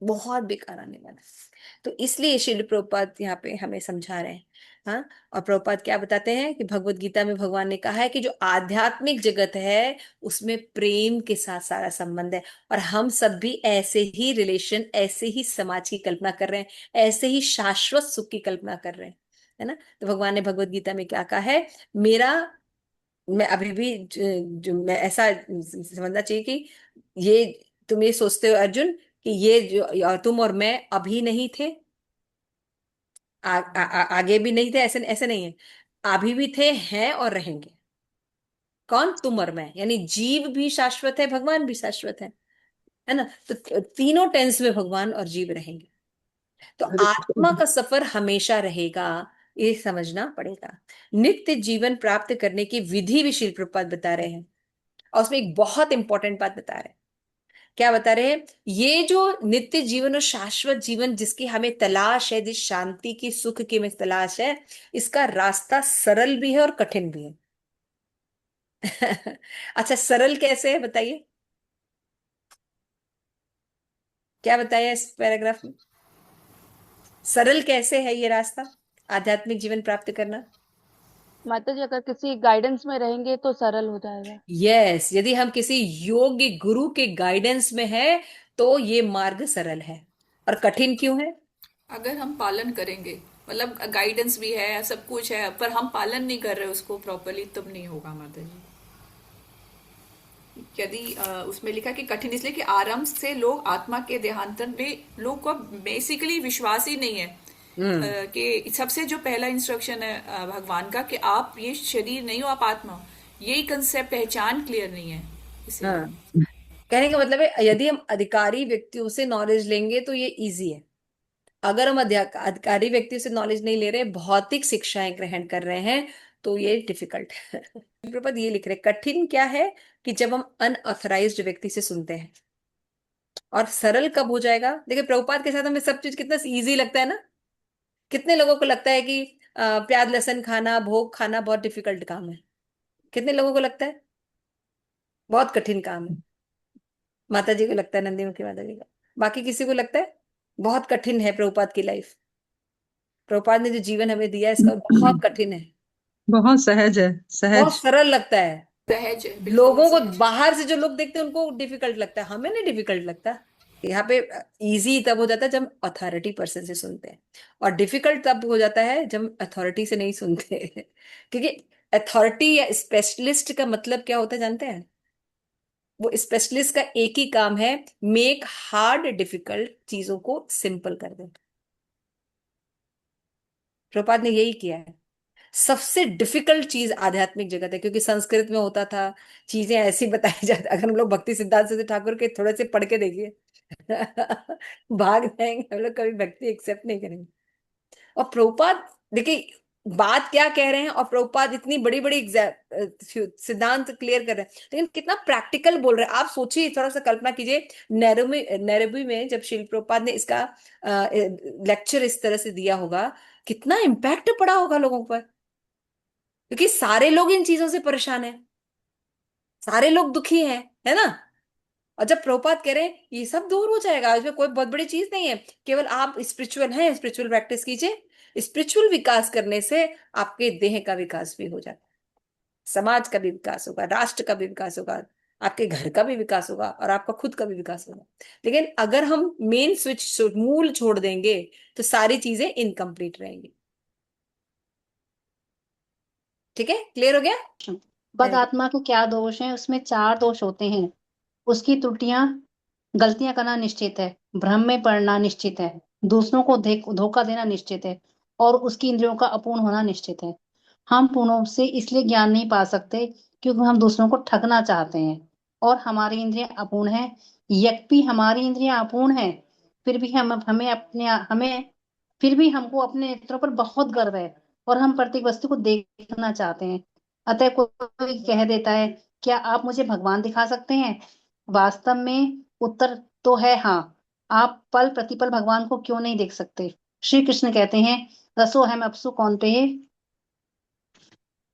बहुत बेकार आने वाला है। तो इसलिए श्रील प्रभुपाद यहाँ पे हमें समझा रहे हैं। हाँ। और प्रभुपाद क्या बताते हैं कि भगवत गीता में भगवान ने कहा है कि जो आध्यात्मिक जगत है उसमें प्रेम के साथ सारा संबंध है। और हम सब भी ऐसे ही रिलेशन, ऐसे ही समाज की कल्पना कर रहे हैं, ऐसे ही शाश्वत सुख की कल्पना कर रहे हैं, है ना। तो भगवान ने भगवत गीता में क्या कहा है, मेरा मैं अभी भी जो मैं ऐसा समझना चाहिए कि ये तुम ये सोचते हो अर्जुन कि ये जो तुम और मैं अभी नहीं थे, आगे भी नहीं थे, ऐसे ऐसे नहीं है। अभी भी थे, हैं और रहेंगे। कौन? तुम और मैं, यानी जीव भी शाश्वत है, भगवान भी शाश्वत है ना? तो तीनों टेंस में भगवान और जीव रहेंगे। तो हरे आत्मा कृष्ण। का सफर हमेशा रहेगा, ये समझना पड़ेगा। नित्य जीवन प्राप्त करने की विधि भी शिल प्रभुपाद बता रहे हैं, और उसमें एक बहुत इंपॉर्टेंट बात बता रहे हैं। क्या बता रहे हैं? ये जो नित्य जीवन और शाश्वत जीवन जिसकी हमें तलाश है, जिस शांति की सुख की हमें तलाश है, इसका रास्ता सरल भी है और कठिन भी है। अच्छा, सरल कैसे है बताइए, क्या बताया इस पैराग्राफ में? सरल कैसे है ये रास्ता आध्यात्मिक जीवन प्राप्त करना? माता जी, अगर किसी गाइडेंस में रहेंगे तो सरल हो जाएगा। यस, यदि हम किसी योग्य गुरु के गाइडेंस में है तो ये मार्ग सरल है। और कठिन क्यों है? अगर हम पालन करेंगे, मतलब गाइडेंस भी है, सब कुछ है, पर हम पालन नहीं कर रहे उसको प्रॉपरली, तब नहीं होगा माता जी। यदि उसमें लिखा कि कठिन इसलिए कि आरंभ से लोग आत्मा के देहांतन में लोग को बेसिकली विश्वास ही नहीं है। हम्म। कि सबसे जो पहला इंस्ट्रक्शन है भगवान का कि आप ये शरीर नहीं हो, आप आत्मा हो, यही कंसेप्ट पहचान क्लियर नहीं है हाँ, इसीलिए। कहने का मतलब है यदि हम अधिकारी व्यक्तियों से नॉलेज लेंगे तो ये इजी है। अगर हम अधिकारी व्यक्तियों से नॉलेज नहीं ले रहे, भौतिक शिक्षाएं ग्रहण कर रहे हैं, तो ये डिफिकल्ट है। प्रपद ये लिख रहे, कठिन क्या है कि जब हम अनऑथराइज्ड व्यक्ति से सुनते हैं। और सरल कब हो जाएगा? देखिए, प्रभुपाद के साथ हमें सब चीज कितना इजी लगता है ना। कितने लोगों को लगता है कि प्याज लहसुन खाना, भोग खाना बहुत डिफिकल्ट काम है? कितने लोगों को लगता है बहुत कठिन काम है? माता जी को लगता है, नंदी मुखी माता जी को। बाकी किसी को लगता है बहुत कठिन है प्रभुपाद की लाइफ, प्रभुपाद ने जो जीवन हमें दिया है इसका बहुत कठिन है? बहुत सहज है, बहुत सहज। सरल लगता है। सहज है, बिल्कुल लोगों को सहज है। बाहर से जो लोग देखते हैं उनको डिफिकल्ट लगता है, हमें नहीं डिफिकल्ट लगता। यहाँ पे इजी तब हो जाता है जब अथॉरिटी पर्सन से सुनते हैं, और डिफिकल्ट तब हो जाता है जब अथॉरिटी से नहीं सुनते। क्योंकि अथॉरिटी या स्पेशलिस्ट का मतलब क्या होता है जानते हैं? वो स्पेशलिस्ट का एक ही काम है, मेक हार्ड डिफिकल्ट चीजों को सिंपल कर दे। प्रभुपाद ने यही किया है। सबसे डिफिकल्ट चीज आध्यात्मिक जगत है, क्योंकि संस्कृत में होता था, चीजें ऐसी बताई जाती। अगर हम लोग भक्ति सिद्धांत से ठाकुर के थोड़े से पढ़ के देखिए, भाग जाएंगे हम लोग, कभी भक्ति एक्सेप्ट नहीं करेंगे। और प्रभुपाद देखिए बात क्या कह रहे हैं, और प्रभुपाद इतनी बड़ी बड़ी सिद्धांत क्लियर कर रहे हैं, लेकिन कितना प्रैक्टिकल बोल रहे हैं। आप सोचिए, थोड़ा सा कल्पना कीजिए, नैरोबी में जब शिल प्रभुपाद ने इसका लेक्चर इस तरह से दिया होगा, कितना इम्पैक्ट पड़ा होगा लोगों पर। क्योंकि सारे लोग इन चीजों से परेशान हैं, सारे लोग दुखी हैं, है ना? और जब प्रभुपाद कह रहे हैं ये सब दूर हो जाएगा, इसमें कोई बहुत बड़ी चीज नहीं है, केवल आप स्पिरिचुअल हैं, स्पिरिचुअल प्रैक्टिस कीजिए, स्पिरिचुअल विकास करने से आपके देह का विकास भी हो जाता है, समाज का भी विकास होगा, राष्ट्र का भी विकास होगा, आपके घर का भी विकास होगा, और आपका खुद का भी विकास होगा। लेकिन अगर हम मेन स्विच मूल छोड़ देंगे तो सारी चीजें इनकम्प्लीट रहेंगी। ठीक है, क्लियर हो गया? बद आत्मा के क्या दोष हैं? उसमें 4 दोष होते हैं। उसकी त्रुटियां, गलतियां करना निश्चित है, भ्रम में पड़ना निश्चित है, दूसरों को धोखा देना निश्चित है, और उसकी इंद्रियों का अपूर्ण होना निश्चित है। हम पूर्णों से इसलिए ज्ञान नहीं पा सकते क्योंकि हम दूसरों को ठगना चाहते हैं, और हमारी इंद्रियां अपूर्ण है। यद्यपि हमारी इंद्रियां अपूर्ण है, फिर भी हमें फिर भी हमको अपने नेत्रों पर बहुत गर्व है, और हम प्रत्येक वस्तु को देखना चाहते हैं। अतः कोई कह देता है, क्या आप मुझे भगवान दिखा सकते हैं? वास्तव में उत्तर तो है हाँ। आप पल प्रतिपल भगवान को क्यों नहीं देख सकते? श्री कृष्ण कहते हैं, रसो हम अपसु कौन्तेय,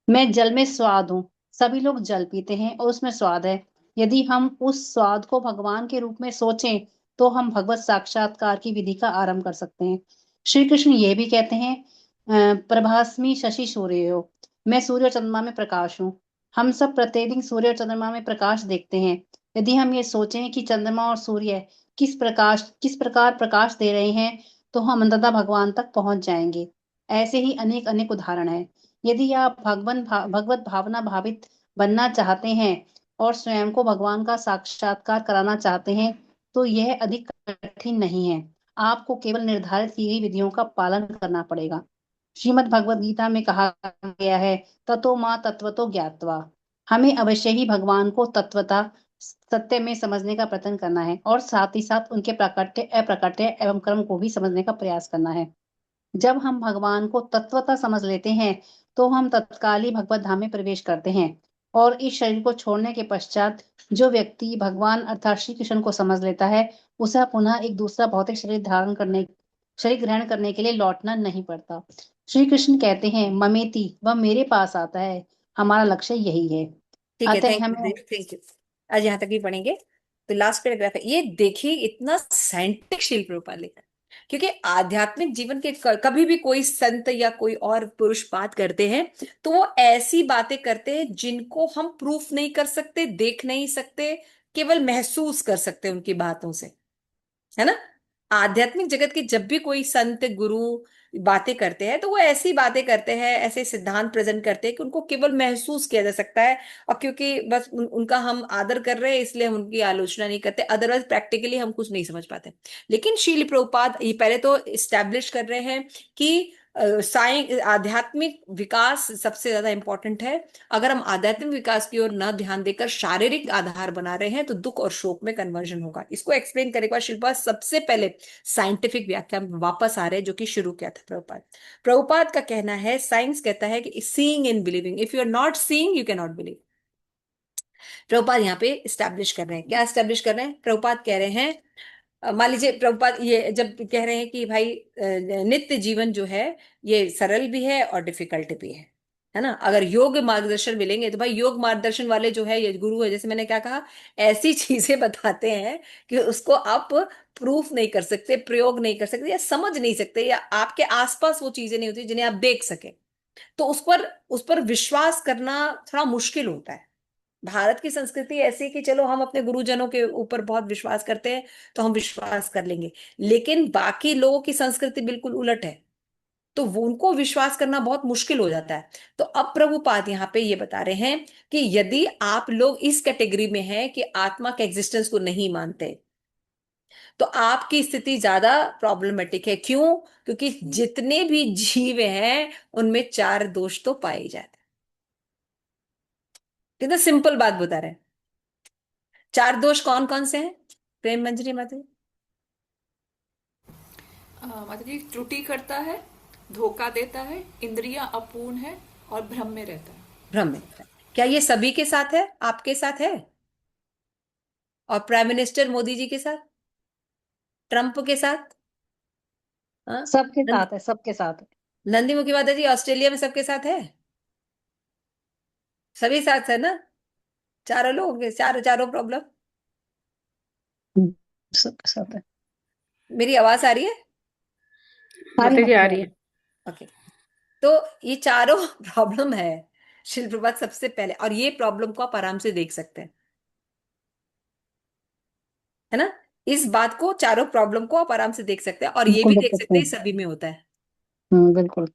मैं जल में स्वाद हूँ। सभी लोग जल पीते हैं और उसमें स्वाद है। यदि हम उस स्वाद को भगवान के रूप में सोचें तो हम भगवत साक्षात्कार की विधि का आरंभ कर सकते हैं। श्री कृष्ण ये भी कहते हैं, प्रभास्मि शशि सूर्य हो, मैं सूर्य और चंद्रमा में प्रकाश हूँ। हम सब प्रत्येक दिन सूर्य और चंद्रमा में प्रकाश देखते हैं। यदि हम ये सोचें कि चंद्रमा और सूर्य किस प्रकार प्रकाश दे रहे हैं, तो हम अंततः भगवान तक पहुंच जाएंगे। ऐसे ही अनेक अनेक उदाहरण हैं। यदि आप भगवत भावना भावित बनना चाहते हैं और स्वयं को भगवान का साक्षात्कार कराना चाहते हैं तो यह अधिक कठिन नहीं है। आपको केवल निर्धारित की गई विधियों का पालन करना पड़ेगा। श्रीमद् भगवद गीता में कहा गया है, ततो माँ तत्वतो ज्ञात्वा। हमें अवश्य ही भगवान को तत्वता सत्य में समझने का प्रयत्न करना है और साथ ही साथ उनके प्राकट्य अप्राकट्य एवं कर्म को भी समझने का प्रयास करना है। जब हम भगवान को तत्वतः समझ लेते हैं तो हम तत्काल ही भगवत धाम में प्रवेश करते हैं और इस शरीर को छोड़ने के पश्चात जो व्यक्ति भगवान अर्थात श्री कृष्ण को समझ लेता है उसे पुनः एक दूसरा भौतिक शरीर ग्रहण करने के लिए लौटना नहीं पड़ता। श्री कृष्ण कहते हैं ममेति, वह मेरे पास आता है। हमारा लक्ष्य यही है। ठीक है, अतः थैंक हमें यू, थैंक यू। आज यहाँ तक भी पढ़ेंगे। तो लास्ट पैराग्राफ है, ये देखिए इतना साइंटिफिक शील प्रभुपाद लिखा है। क्योंकि आध्यात्मिक जीवन के कभी भी कोई संत या कोई और पुरुष बात करते हैं तो वो ऐसी बातें करते हैं जिनको हम प्रूफ नहीं कर सकते, देख नहीं सकते, केवल महसूस कर सकते हैं उनकी बातों से, है ना। आध्यात्मिक जगत के जब भी कोई संत गुरु बातें करते हैं तो वो ऐसी बातें करते हैं, ऐसे सिद्धांत प्रेजेंट करते हैं कि उनको केवल महसूस किया जा सकता है। और क्योंकि बस उनका हम आदर कर रहे हैं इसलिए हम उनकी आलोचना नहीं करते, अदरवाइज प्रैक्टिकली हम कुछ नहीं समझ पाते। लेकिन श्रील प्रभुपाद ये पहले तो इस्टेब्लिश कर रहे हैं कि साइंस आध्यात्मिक विकास सबसे ज्यादा इंपॉर्टेंट है। अगर हम आध्यात्मिक विकास की ओर न ध्यान देकर शारीरिक आधार बना रहे हैं तो दुख और शोक में कन्वर्जन होगा। इसको एक्सप्लेन करने के बाद शिल्पा सबसे पहले साइंटिफिक व्याख्या में वापस आ रहे हैं जो कि शुरू किया था प्रभुपाद। प्रभुपाद का कहना है, साइंस कहता है कि seeing in believing, if you are not seeing you can not believe. Prabhupad यहाँ पे स्टैब्लिश कर रहे हैं, क्या स्टैब्लिश कर रहे हैं प्रभुपाद? कह रहे हैं मान लीजिए प्रभुपाद ये जब कह रहे हैं कि भाई नित्य जीवन जो है ये सरल भी है और डिफिकल्ट भी है ना। अगर योग मार्गदर्शन मिलेंगे तो भाई योग मार्गदर्शन वाले जो है ये गुरु है, जैसे मैंने क्या कहा, ऐसी चीजें बताते हैं कि उसको आप प्रूफ नहीं कर सकते, प्रयोग नहीं कर सकते, या समझ नहीं सकते, या आपके आसपास वो चीजें नहीं होती जिन्हें आप देख सके, तो उस पर विश्वास करना थोड़ा मुश्किल होता है। भारत की संस्कृति ऐसी है कि चलो हम अपने गुरुजनों के ऊपर बहुत विश्वास करते हैं तो हम विश्वास कर लेंगे, लेकिन बाकी लोगों की संस्कृति बिल्कुल उलट है, तो वो उनको विश्वास करना बहुत मुश्किल हो जाता है। तो अब प्रभुपाद यहाँ पे ये बता रहे हैं कि यदि आप लोग इस कैटेगरी में हैं कि आत्मा के एग्जिस्टेंस को नहीं मानते तो आपकी स्थिति ज्यादा प्रॉब्लमेटिक है। क्यों? क्योंकि जितने भी जीव हैं उनमें चार दोष तो पाए जाते हैं। कितना सिंपल बात बता रहे हैं। चार दोष कौन कौन से हैं प्रेम मंजरी माता जी? माता जी, त्रुटि करता है, धोखा देता है, इंद्रियां अपूर्ण है और भ्रम में रहता है। भ्रम में रहता है। क्या ये सभी के साथ है? आपके साथ है? और प्राइम मिनिस्टर मोदी जी के साथ, ट्रंप के साथ, हाँ? सबके नंदी साथ है, सबके साथ है। नंदी मुखी माता जी ऑस्ट्रेलिया में सबके साथ है? सभी साथ है ना? चारों लोग के चारों चारों प्रॉब्लम। हम्म, सबके साथ है। मेरी आवाज आ रही है? सारी माता जी आ मात्रा रही है। ओके। तो ये चारों प्रॉब्लम है शिल प्रभात सबसे पहले, और ये प्रॉब्लम को आप आराम से देख सकते हैं, है ना। इस बात को, चारों प्रॉब्लम को आप आराम से देख सकते हैं, और ये बिल्कुल भी देख देख सकते सकते हैं। हैं सभी में होता बिल्कुल।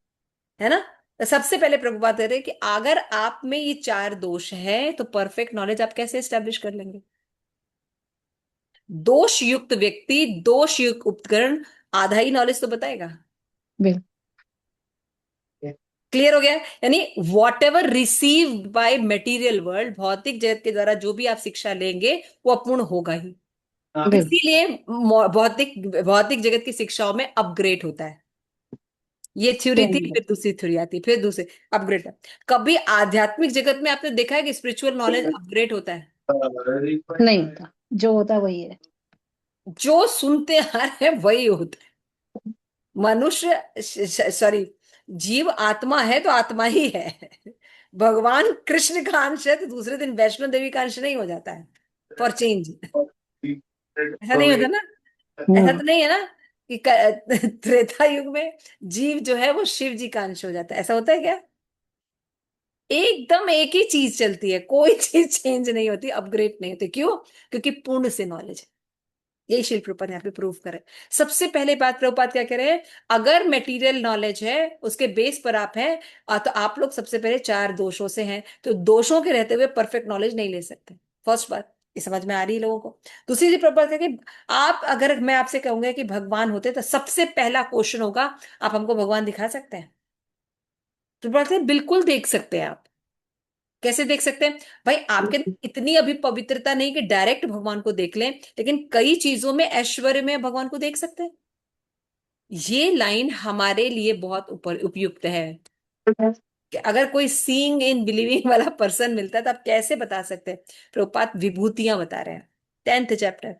है ना। तो सबसे पहले प्रभुपाद कह रहे हैं कि अगर आप में ये चार दोष है तो परफेक्ट नॉलेज आप कैसे एस्टेब्लिश कर लेंगे? दोष युक्त व्यक्ति, दोष युक्त उपकरण आधा ही नॉलेज तो बताएगा। बिल्कुल। क्लियर हो गया? यानी what ever receive by material world, भौतिक जगत के द्वारा जो भी आप शिक्षा लेंगे वो अपूर्ण होगा ही। बिल्कुल। इसीलिए भौतिक भौतिक जगत की शिक्षाओं में अपग्रेड होता है। ये थ्योरी थी, चेंज फिर दूसरी थ्योरी आती, फिर दूसरी अपग्रेड है। कभी आध्यात्मिक जगत में आपने देखा है कि स्पिरिचुअल नॉलेज अपग्रेड होता है? नहीं होता, जो होता है वही है। जो सुनते आ रहे हैं वही होता है। मनुष्य, सॉरी, जीव आत्मा है तो आत्मा ही है। भगवान कृष्ण का अंश है तो दूसरे दिन वैष्णो देवी का अंश नहीं हो जाता है फॉर चेंज। ऐसा नहीं होता ना। ऐसा हम्म। तो नहीं है ना कि त्रेता युग में जीव जो है वो शिव जी का अंश हो जाता है, ऐसा होता है क्या? एकदम एक ही चीज चलती है, कोई चीज चेंज नहीं होती, अपग्रेड नहीं होती। क्यों? क्योंकि पूर्ण से नॉलेज है। यही शिल प्रपात यहाँ पे प्रूव करे। सबसे पहले बात प्रभुपाद क्या कह रहे हैं, अगर मटेरियल नॉलेज है उसके बेस पर आप हैं, तो आप लोग सबसे पहले चार दोषों से हैं, तो दोषों के रहते हुए परफेक्ट नॉलेज नहीं ले सकते। फर्स्ट बात ये समझ में आ रही है लोगों को। दूसरी चीज प्रभुपाद कहते हैं कि आप, अगर मैं आपसे कहूंगा कि भगवान होते तो सबसे पहला क्वेश्चन होगा, आप हमको भगवान दिखा सकते हैं? तो बोलते हैं बिल्कुल देख सकते हैं आप। कैसे देख सकते हैं भाई? आपके अंदर इतनी अभी पवित्रता नहीं कि डायरेक्ट भगवान को देख लें, लेकिन कई चीजों में, ऐश्वर्य में भगवान को देख सकते हैं। ये लाइन हमारे लिए बहुत ऊपर उपयुक्त है कि अगर कोई सीइंग इन बिलीविंग वाला पर्सन मिलता है तो आप कैसे बता सकते हैं? प्रभुपाद विभूतियां बता रहे हैं, 10th चैप्टर।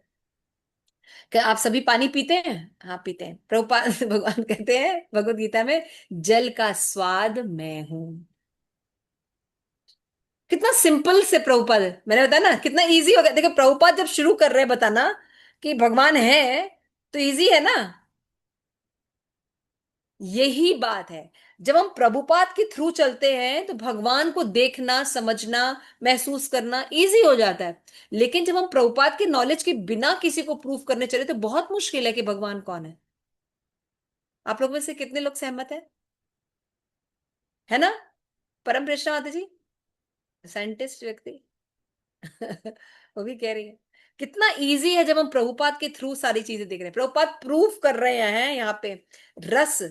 क्या आप सभी पानी पीते हैं? हाँ पीते हैं। प्रभुपाद भगवान कहते हैं भगवत गीता में, जल का स्वाद मैं हूं। कितना सिंपल से प्रभुपाद, मैंने बताया ना कितना इजी हो गया। देखो प्रभुपाद जब शुरू कर रहे हैं बताना कि भगवान है, तो इजी है ना। यही बात है, जब हम प्रभुपाद के थ्रू चलते हैं तो भगवान को देखना, समझना, महसूस करना इजी हो जाता है। लेकिन जब हम प्रभुपाद के नॉलेज के बिना किसी को प्रूफ करने चले तो बहुत मुश्किल है कि भगवान कौन है। आप लोग में से कितने लोग सहमत है ना? परम कृष्णा जी, साइंटिस्ट व्यक्ति वो भी कह रही है कितना इजी है जब हम प्रभुपाद के थ्रू सारी चीजें देख रहे हैं। प्रभुपाद प्रूफ कर रहे हैं यहाँ पे, रस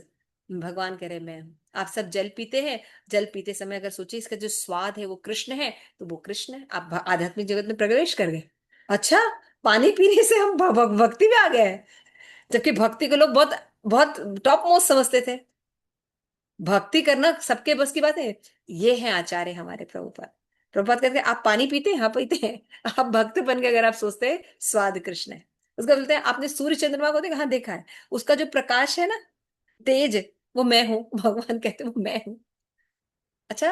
भगवान कह रहे हैं मैं हूं। आप सब जल पीते हैं, जल पीते समय अगर सोचिए इसका जो स्वाद है वो कृष्ण है, तो वो कृष्ण है। आप आध्यात्मिक जगत में प्रवेश कर गए। अच्छा, पानी पीने से हम भक्ति में आ गए हैं, जबकि भक्ति को लोग बहुत बहुत टॉप मोस्ट समझते थे। भक्ति करना सबके बस की बात है। ये है आचार्य हमारे प्रभुपाद। प्रभुपाद कहते हैं आप पानी पीते हैं? हाँ पीते हैं। आप भक्त बन के अगर आप सोचते हैं स्वाद कृष्ण है। उसका बोलते हैं आपने सूर्य चंद्रमा को देखा? हाँ देखा है। उसका जो प्रकाश है ना, तेज, वो मैं हूं। भगवान कहते हैं वो मैं हूं। अच्छा,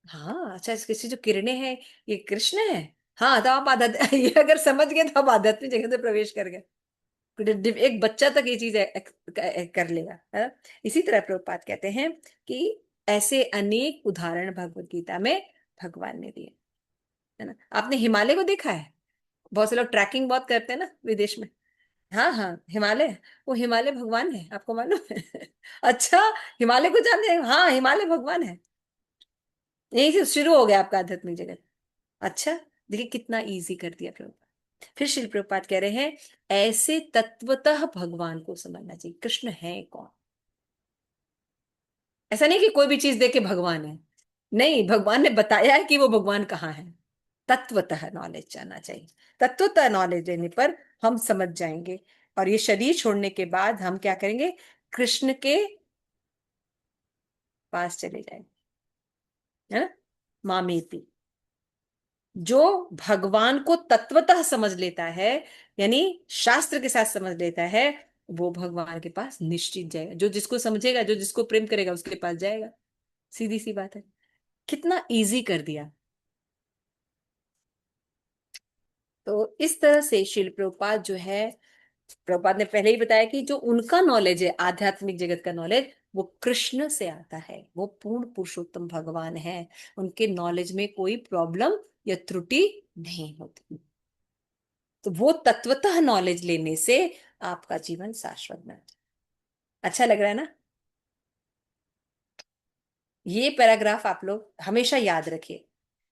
हाँ अच्छा, इसकी जो किरणें हैं ये कृष्ण है। हाँ तो आप आध्यात्म ये अगर समझ गए तो आप आध्यात्मिक जगत में प्रवेश कर गए। एक बच्चा तक ये चीज कर लेगा, है ना? इसी तरह प्रभुपाद कहते हैं कि ऐसे अनेक उदाहरण भगवत गीता में भगवान ने दिए, है ना? आपने हिमालय को देखा है? बहुत से लोग ट्रैकिंग बहुत करते हैं ना विदेश में। हाँ हाँ, हिमालय, वो हिमालय भगवान है, आपको मालूम है? अच्छा, हिमालय को जानते हैं? हाँ, हिमालय भगवान है। यही से शुरू हो गया आपका आध्यात्मिक जगत। अच्छा, देखिए कितना इजी कर दिया प्रभुपाद। फिर श्री प्रभुपाद कह रहे हैं ऐसे तत्वतः भगवान को समझना चाहिए। कृष्ण है कौन? ऐसा नहीं कि कोई भी चीज देख के भगवान है। नहीं, भगवान ने बताया है कि वो भगवान कहाँ है। तत्वतः नॉलेज जानना चाहिए। तत्वतः नॉलेज लेने पर हम समझ जाएंगे, और ये शरीर छोड़ने के बाद हम क्या करेंगे? कृष्ण के पास चले जाएंगे, है ना? मामेति, जो भगवान को तत्वतः समझ लेता है, यानी शास्त्र के साथ समझ लेता है, वो भगवान के पास निश्चित जाएगा। जो जिसको समझेगा, जो जिसको प्रेम करेगा उसके पास जाएगा। सीधी सी बात है। कितना इजी कर दिया। तो इस तरह से शिल प्रभुपाद जो है, प्रभुपाद ने पहले ही बताया कि जो उनका नॉलेज है आध्यात्मिक जगत का नॉलेज, वो कृष्ण से आता है। वो पूर्ण पुरुषोत्तम भगवान है। उनके नॉलेज में कोई प्रॉब्लम या त्रुटि नहीं होती। तो वो तत्वतः नॉलेज लेने से आपका जीवन शाश्वत बन जाए। अच्छा लग रहा है ना? ये पैराग्राफ आप लोग हमेशा याद रखिए।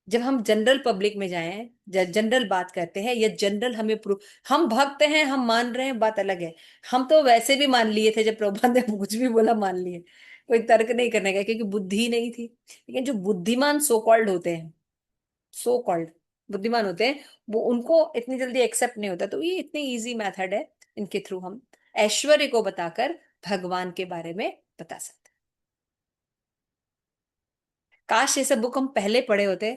जब हम जनरल पब्लिक में जाएं, जनरल बात करते हैं, या जनरल हमें प्रूफ, हम भक्त हैं, हम मान रहे हैं, बात अलग है। हम तो वैसे भी मान लिए थे, जब प्रभुपाद ने कुछ भी बोला मान लिए, कोई तर्क नहीं करने का, क्योंकि बुद्धि नहीं थी। लेकिन जो बुद्धिमान सो कॉल्ड होते हैं, सो कॉल्ड बुद्धिमान होते हैं, वो उनको इतनी जल्दी एक्सेप्ट नहीं होता। तो ये इतनी इजी मेथड है, इनके थ्रू हम ऐश्वर्य को बताकर भगवान के बारे में बता सकते हैं। काश ये सब बुक हम पहले पढ़े होते।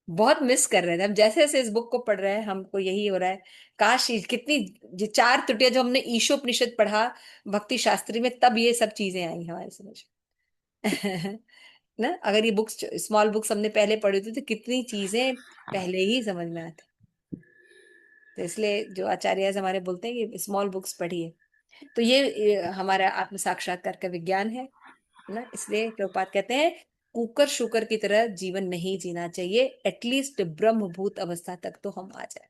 बहुत मिस कर रहे थे हम, जैसे जैसे इस बुक को पढ़ रहे हैं हमको यही हो रहा है, काश कितनी जो चार त्रुटियां जो हमने ईशोपनिषद पढ़ा भक्ति शास्त्री में, तब ये सब चीजें आई हमारे समझ में। ना, अगर ये बुक्स, स्मॉल बुक्स हमने पहले पढ़ी थी तो कितनी चीजें पहले ही समझ में आती। तो इसलिए जो आचार्य हमारे बोलते हैं कि स्मॉल बुक्स पढ़िए। तो ये हमारा आत्म साक्षात्कार का विज्ञान है ना। इसलिए प्रभुपाद कहते हैं कुकर शुकर की तरह जीवन नहीं जीना चाहिए, एटलीस्ट ब्रह्मभूत अवस्था तक तो हम आ जाए।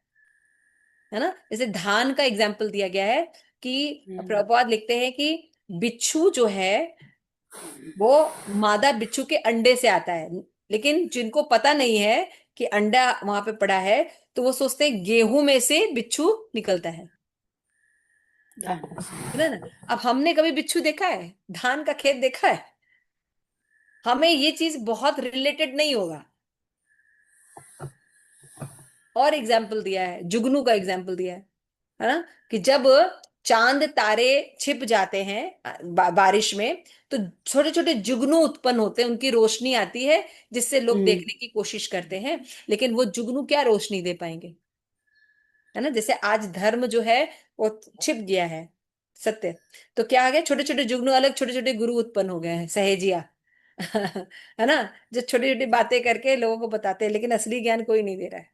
है ना। जैसे धान का एग्जाम्पल दिया गया है कि हम्म प्रभुपाद लिखते हैं कि बिच्छू जो है वो मादा बिच्छू के अंडे से आता है, लेकिन जिनको पता नहीं है कि अंडा वहां पे पड़ा है, तो वो सोचते हैं गेहूं में से बिच्छू निकलता है ना। अब हमने कभी बिच्छू देखा है, धान का खेत देखा है? हमें ये चीज बहुत रिलेटेड नहीं होगा। और एग्जाम्पल दिया है, जुगनू का एग्जाम्पल दिया है ना, कि जब चांद तारे छिप जाते हैं बारिश में, तो छोटे छोटे जुगनू उत्पन्न होते हैं, उनकी रोशनी आती है जिससे लोग हम्म देखने की कोशिश करते हैं, लेकिन वो जुगनू क्या रोशनी दे पाएंगे, है ना। जैसे आज धर्म जो है वो छिप गया है, सत्य। तो क्या आ गया, छोटे छोटे जुगनू, अलग छोटे छोटे गुरु उत्पन्न हो गए हैं, सहेजिया है ना, जो छोटी छोटी बातें करके लोगों को बताते हैं, लेकिन असली ज्ञान कोई नहीं दे रहा है।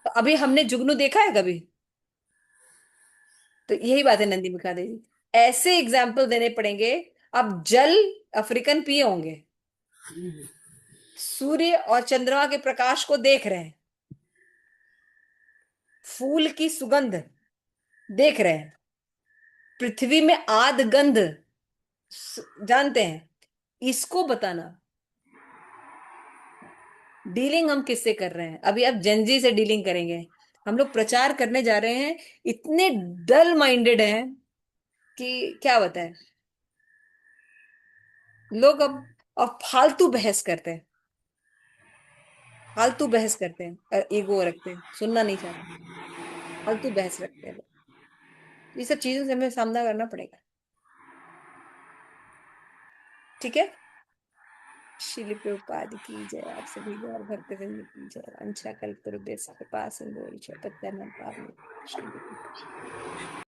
तो अभी हमने जुगनू देखा है कभी? तो यही बात है नंदी मुखा देवी, ऐसे एग्जाम्पल देने पड़ेंगे। अब जल अफ्रीकन पिए होंगे, सूर्य और चंद्रमा के प्रकाश को देख रहे हैं, फूल की सुगंध देख रहे हैं, पृथ्वी में आद गंध जानते हैं। इसको बताना, डीलिंग हम किससे कर रहे हैं? अभी अब जेनजी से डीलिंग करेंगे। हम लोग प्रचार करने जा रहे हैं, इतने डल माइंडेड हैं कि क्या बताएं। लोग अब फालतू बहस करते हैं, फालतू बहस करते हैं और ईगो रखते हैं, सुनना नहीं चाहते, फालतू बहस रखते हैं लोग। ये सब चीजों से हमें सामना करना पड़ेगा, ठीक है। शिल प्रभुपाद की जय। आप सभी गौर भक्तवृंद की जय। वंशा कल्पतरुभ्यश्च कृपा सिंधु पतितानां पावनेभ्यो वैष्णवेभ्यो